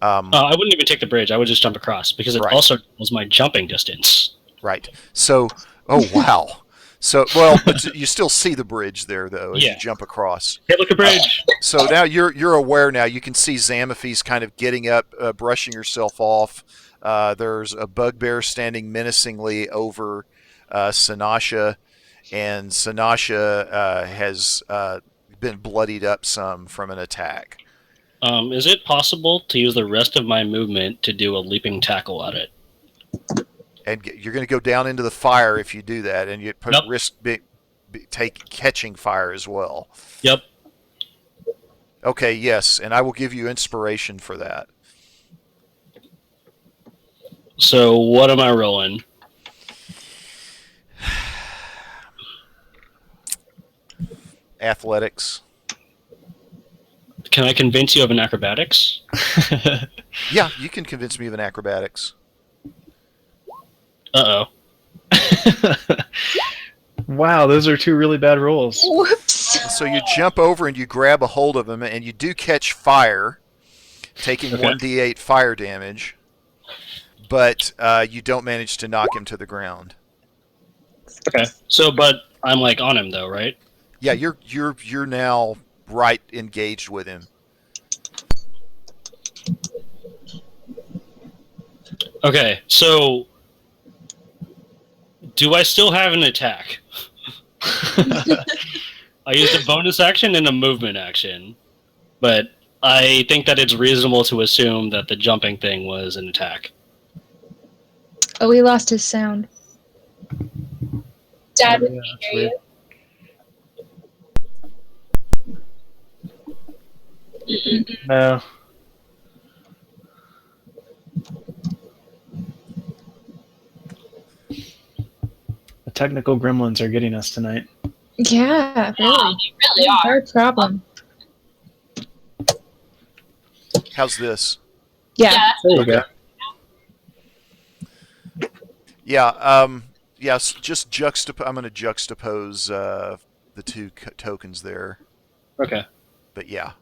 I wouldn't even take the bridge. I would just jump across because it Right. also was my jumping distance. Right. So, oh wow. So, well, but you still see the bridge there though as Yeah. you jump across. Hey, look at bridge. So now you're aware now. You can see Zamaphi's kind of getting up, brushing herself off. There's a bugbear standing menacingly over Sanasha, and Sanasha has been bloodied up some from an attack. Is it possible to use the rest of my movement to do a leaping tackle at it? And you're going to go down into the fire if you do that, and you put Yep. risk catching fire as well. Yep. Okay, yes, and I will give you inspiration for that. So what am I rolling? Athletics. Can I convince you of an acrobatics? Yeah, you can convince me of an acrobatics. Uh-oh. Wow, those are two really bad rolls. Whoops. So you jump over and you grab a hold of him, and you do catch fire, taking Okay. 1d8 fire damage, but you don't manage to knock him to the ground. Okay. So, but I'm like on him though, right? Yeah, you're now right engaged with him. Okay. So, do I still have an attack? I used a bonus action and a movement action, but I think that it's reasonable to assume that the jumping thing was an attack. Oh, we lost his sound. Dad, we Yeah, can that's hear you. No. The technical gremlins are getting us tonight. Yeah, Yeah, really. you really are. Hard problem. How's this? Yeah. There you go. Yeah, yes, just I'm going to juxtapose the two tokens there. Okay. But yeah.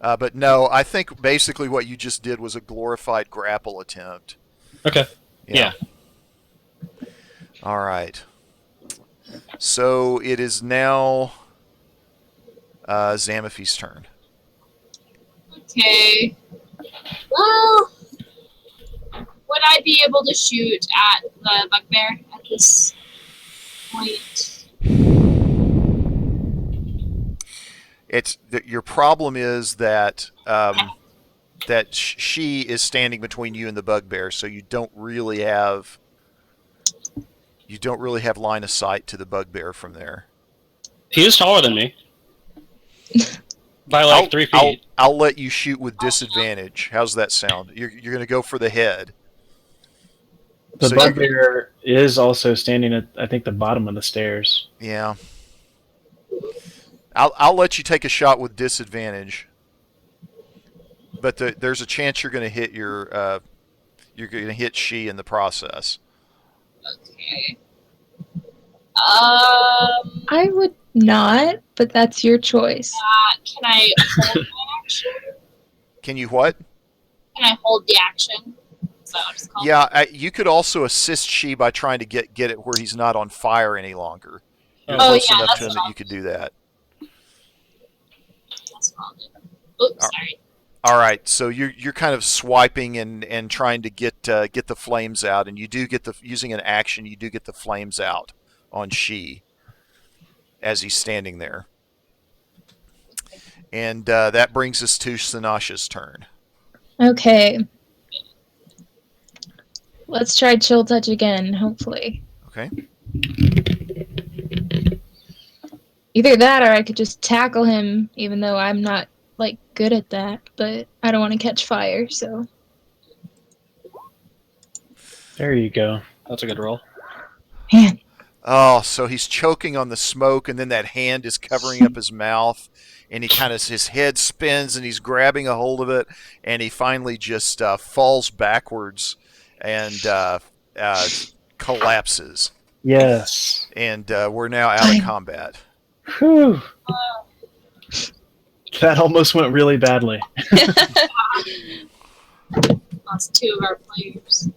But no, I think basically what you just did was a glorified grapple attempt. Okay. Yeah. All right. So it is now Zamaphi's turn. Okay. Well, would I be be able to shoot at the bugbear at this point? Your problem is that that she is standing between you and the bugbear, so you don't really have line of sight to the bugbear from there. He is taller than me. By like 3 feet. I'll let you shoot with disadvantage. How's that sound? You're going to go for the head. The bugbear is also standing at, I think, the bottom of the stairs. Yeah. I'll let you take a shot with disadvantage, but there's a chance you're going to hit you're going to hit she in the process. Okay. I would not, but that's your choice. Can I hold my action? Can you what? Can I hold the action? Is that what it's called? Yeah, you could also assist she by trying to get it where he's not on fire any longer. You're Oh, close yeah, enough that's to him what that you could do that. That's what I'll do. Oops, sorry. All right, so you're kind of swiping and trying to get the flames out, and you do get using an action. You do get the flames out on she as he's standing there, and that brings us to Sinasha's turn. Okay. Let's try chill touch again, hopefully. Okay. Either that or I could just tackle him, even though I'm not, like, good at that. But I don't want to catch fire, so... There you go. That's a good roll. Man. Oh, so he's choking on the smoke, and then that hand is covering up his mouth, and his head spins, and he's grabbing a hold of it, and he finally just falls backwards and collapses. Yes. And we're now out of combat. Whew. That almost went really badly. Lost 2 of our players.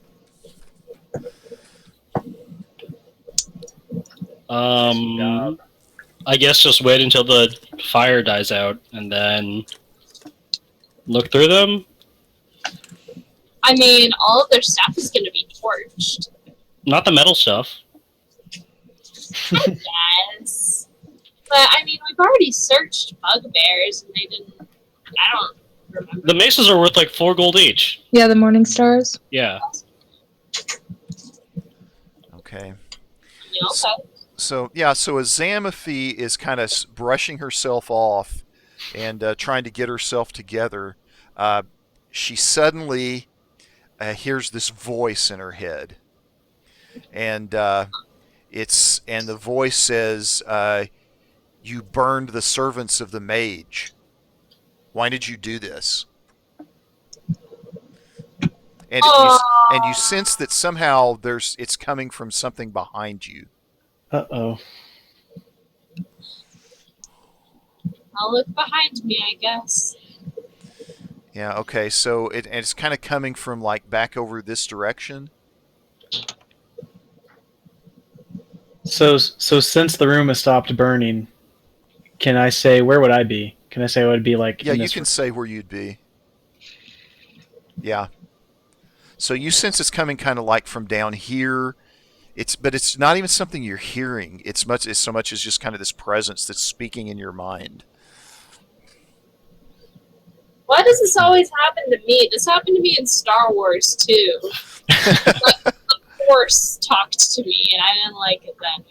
I guess just wait until the fire dies out and then look through them. I mean, all of their stuff is going to be torched. Not the metal stuff. Yes. But, I mean, we've already searched bugbears, and they didn't... I don't remember. The maces are worth like 4 gold each. Yeah, the morning stars. Yeah. Okay. Yeah, okay. So Azamathi is kind of brushing herself off and trying to get herself together. She suddenly hears this voice in her head, and the voice says, "You burned the servants of the mage. Why did you do this?" And you sense that somehow it's coming from something behind you. Uh-oh. I'll look behind me, I guess. Yeah, okay, so it's kind of coming from, like, back over this direction. So since the room has stopped burning, can I say, where would I be? Can I say I would be, like... Yeah, you can say where you'd be. Yeah. So you sense it's coming kind of like from down here. But it's not even something you're hearing. It's so much as just kind of this presence that's speaking in your mind. Why does this always happen to me? This happened to me in Star Wars, too. Like, the Force talked to me, and I didn't like it then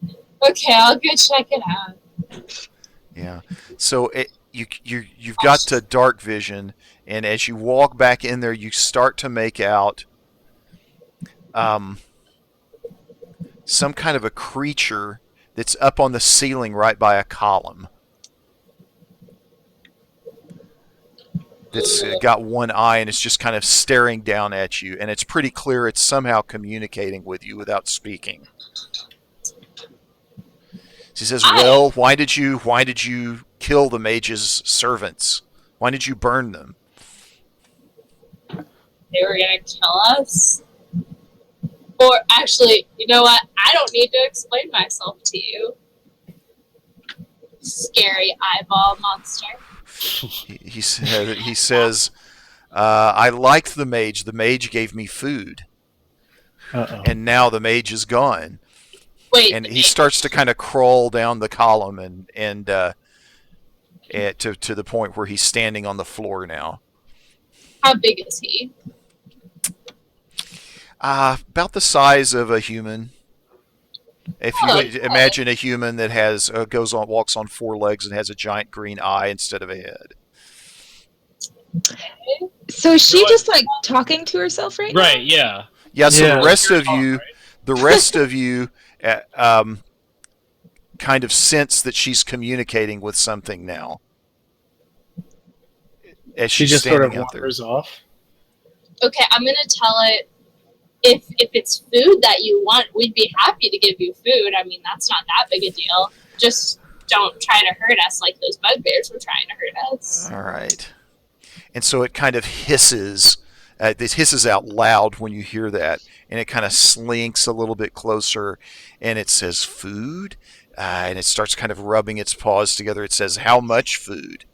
either. Okay, I'll go check it out. Yeah. So you've got the dark vision, and as you walk back in there, you start to make out some kind of a creature that's up on the ceiling right by a column. That's got one eye and it's just kind of staring down at you, and it's pretty clear it's somehow communicating with you without speaking. She says, "Well, why did you kill the mage's servants? Why did you burn them?" They were gonna kill us? Or actually, you know what? I don't need to explain myself to you. Scary eyeball monster. He says, I liked the mage. The mage gave me food, Uh-oh. and now the mage is gone. Wait, And he starts to kind of crawl down the column and to the point where he's standing on the floor now. how big is he? About the size of a human. If you Okay. imagine a human that has walks on four legs and has a giant green eye instead of a head. So is she just like talking to herself right now? Right, yeah. Yeah. So Yeah. the rest of Talk, you, right? the rest of you, kind of sense that she's communicating with something now. As She she's just sort of standing out there. wanders off. Okay, I'm gonna tell it if it's food that you want, we'd be happy to give you food. I mean, that's not that big a deal. Just don't try to hurt us like those bugbears were trying to hurt us. All right. And so it kind of hisses. It hisses out loud when you hear that, and it kind of slinks a little bit closer, and it says food, and it starts kind of rubbing its paws together. It says, "How much food?"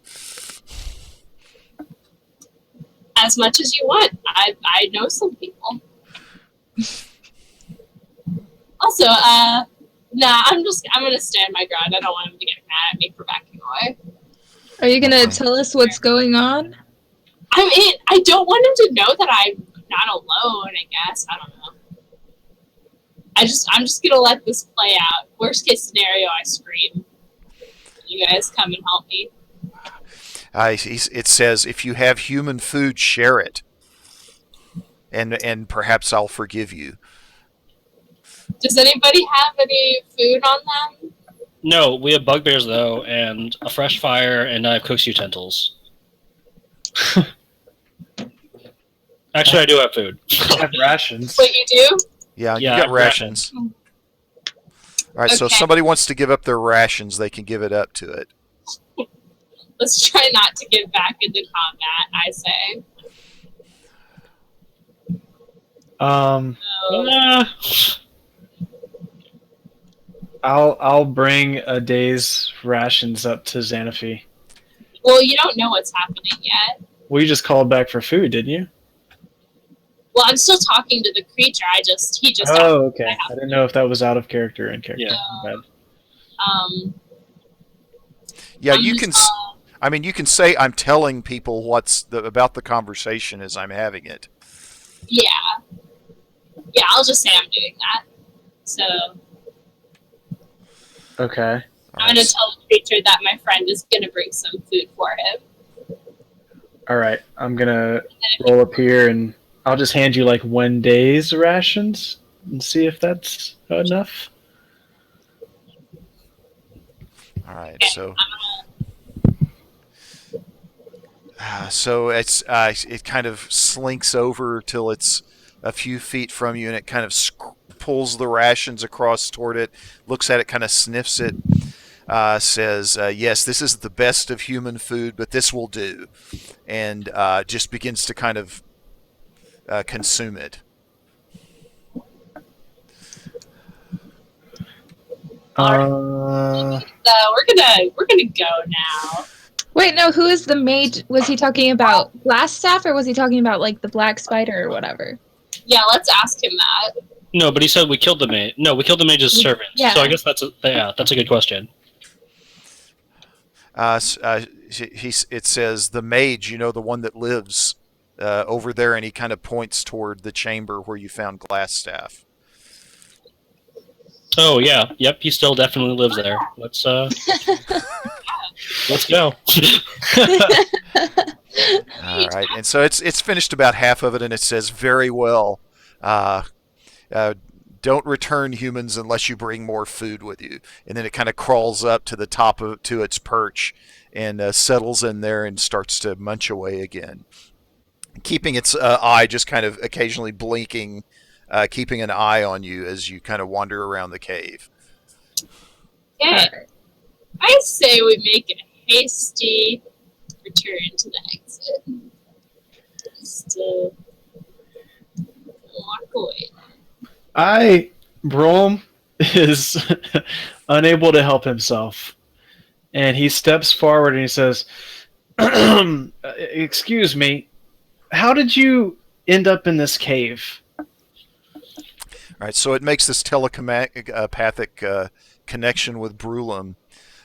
As much as you want. I know some people. Also, nah, I'm gonna stand my ground. I don't want him to get mad at me for backing away. Are you gonna Okay. tell us what's going on? I mean, I don't want him to know that I'm not alone, I guess. I don't know. I'm just gonna let this play out. Worst case scenario, I scream. You guys come and help me. It says, "If you have human food, share it, and perhaps I'll forgive you." Does anybody have any food on them? No, we have bugbears though, and a fresh fire, and I have cook's utensils. Actually, I do have food. Have rations. Wait, you do? Yeah, Yeah, you got I've rations. All right, so if Okay. somebody wants to give up their rations, they can give it up to it. Let's try not to get back into combat, I say. So, I'll bring a day's rations up to Xanaphi. well, you don't know what's happening yet. Well, you just called back for food, didn't you? Well, I'm still talking to the creature. He just Oh, okay. I didn't know if that was out of character or in character. Yeah. My bad. Yeah, I'm you just, can. I mean, you can say I'm telling people about the conversation as I'm having it. yeah. Yeah, I'll just say I'm doing that. So Okay. All I'm going to right. tell the creature that my friend is going to bring some food for him. All right. I'm gonna roll up here, and I'll just hand you like 1 day's rations and see if that's enough. All right. Okay, So, I'm so it kind of slinks over till it's a few feet from you, and it kind of pulls the rations across toward it, looks at it, kind of sniffs it, says, "Yes, this is the best of human food, but this will do," and just begins to kind of consume it. So we're gonna go now. Wait, no, who is the mage? Was he talking about Glassstaff or was he talking about like the black spider or whatever? Yeah, let's ask him that. No, but he said we killed the mage. No, we killed the mage's servants. Yeah. So I guess that's a good question. It says, "The mage, the one that lives over there," and he kind of points toward the chamber where you found Glassstaff. Oh yeah, yep. He still definitely lives there. Let's let's go. All right, and so it's finished about half of it, and it says, "Very well. Don't return humans unless you bring more food with you." And then it kind of crawls up to the top to its perch and settles in there and starts to munch away again, keeping its eye just kind of occasionally blinking, keeping an eye on you as you kind of wander around the cave. Okay. I say we make a hasty return to the exit. Just walk away. Brom is unable to help himself, and he steps forward and he says, "Excuse me, how did you end up in this cave? All right, so it makes this telepathic connection with Brulum,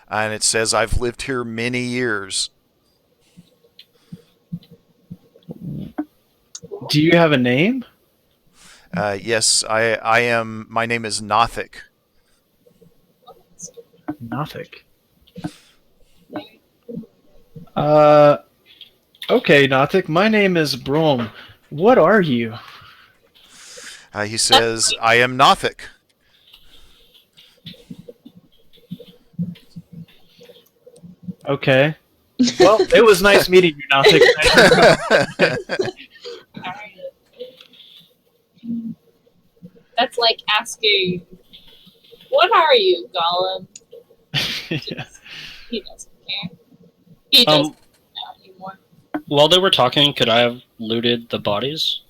and it says, "I've lived here many years." Do you have a name? Yes, I am. My name is Nothic. Nothic. Okay, Nothic. My name is Brom. What are you? He says, "I am Nothic." Okay. Well, it was nice meeting you, Nothic. That's like asking, "What are you, Gollum?" Yeah. He doesn't care. He doesn't know anymore. While they were talking, could I have looted the bodies?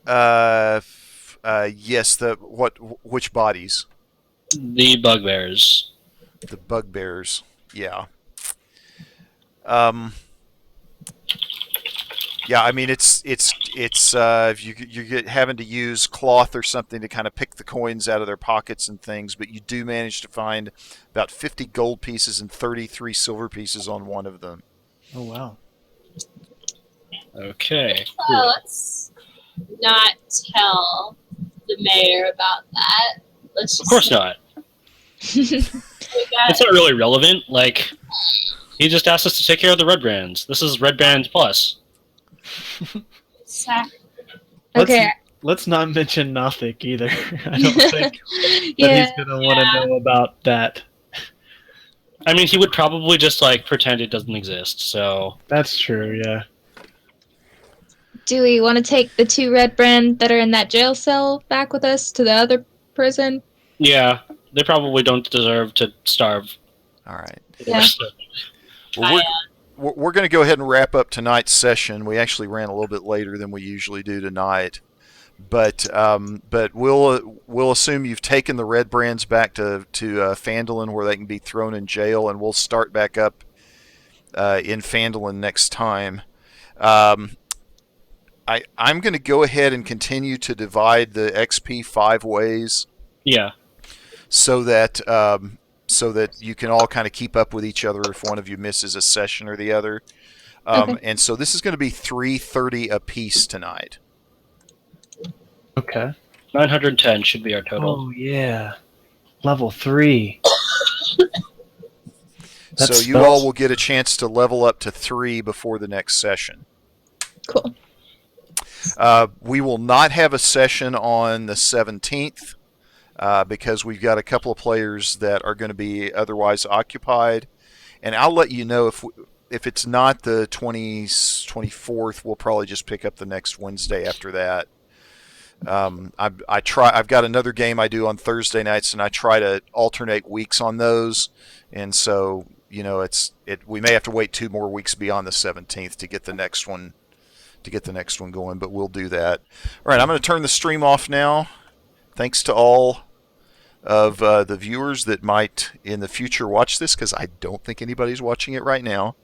Yes. Which bodies? The bugbears. The bugbears. Yeah. Yeah. I mean, it's if you're having to use cloth or something to kind of pick the coins out of their pockets and things, but you do manage to find about 50 gold pieces and 33 silver pieces on one of them. Oh wow. Okay. Well, let's not tell the mayor about that. Let's just Of course not. We got It's not really relevant. Like, he just asked us to take care of the red brands. This is red brands plus. sack. Okay. Let's not mention Nothic either. I don't think that Yeah. he's gonna want to know about that. I mean, he would probably just like pretend it doesn't exist. So That's true. Yeah. Do we want to take the 2 red brand that are in that jail cell back with us to the other prison? yeah, they probably don't deserve to starve. All right. Yeah. Well, we're going to go ahead and wrap up tonight's session. We actually ran a little bit later than we usually do tonight, but we'll assume you've taken the red brands back to Phandelver where they can be thrown in jail, and we'll start back up in Phandelver next time. I'm going to go ahead and continue to divide the XP 5 ways Yeah. so that you can all kind of keep up with each other if one of you misses a session or the other. Okay. And so this is going to be 330 apiece tonight. Okay. 910 should be our total. Oh yeah. Level 3. So That's you all will get a chance to level up to 3 before the next session. Cool. We will not have a session on the 17th because we've got a couple of players that are going to be otherwise occupied. And I'll let you know if it's not the 24th, we'll probably just pick up the next Wednesday after that. I've got another game I do on Thursday nights, and I try to alternate weeks on those. And so, we may have to wait 2 more weeks beyond the 17th to get the next one going, but we'll do that. All right, I'm going to turn the stream off now. Thanks to all of the viewers that might in the future watch this, because I don't think anybody's watching it right now.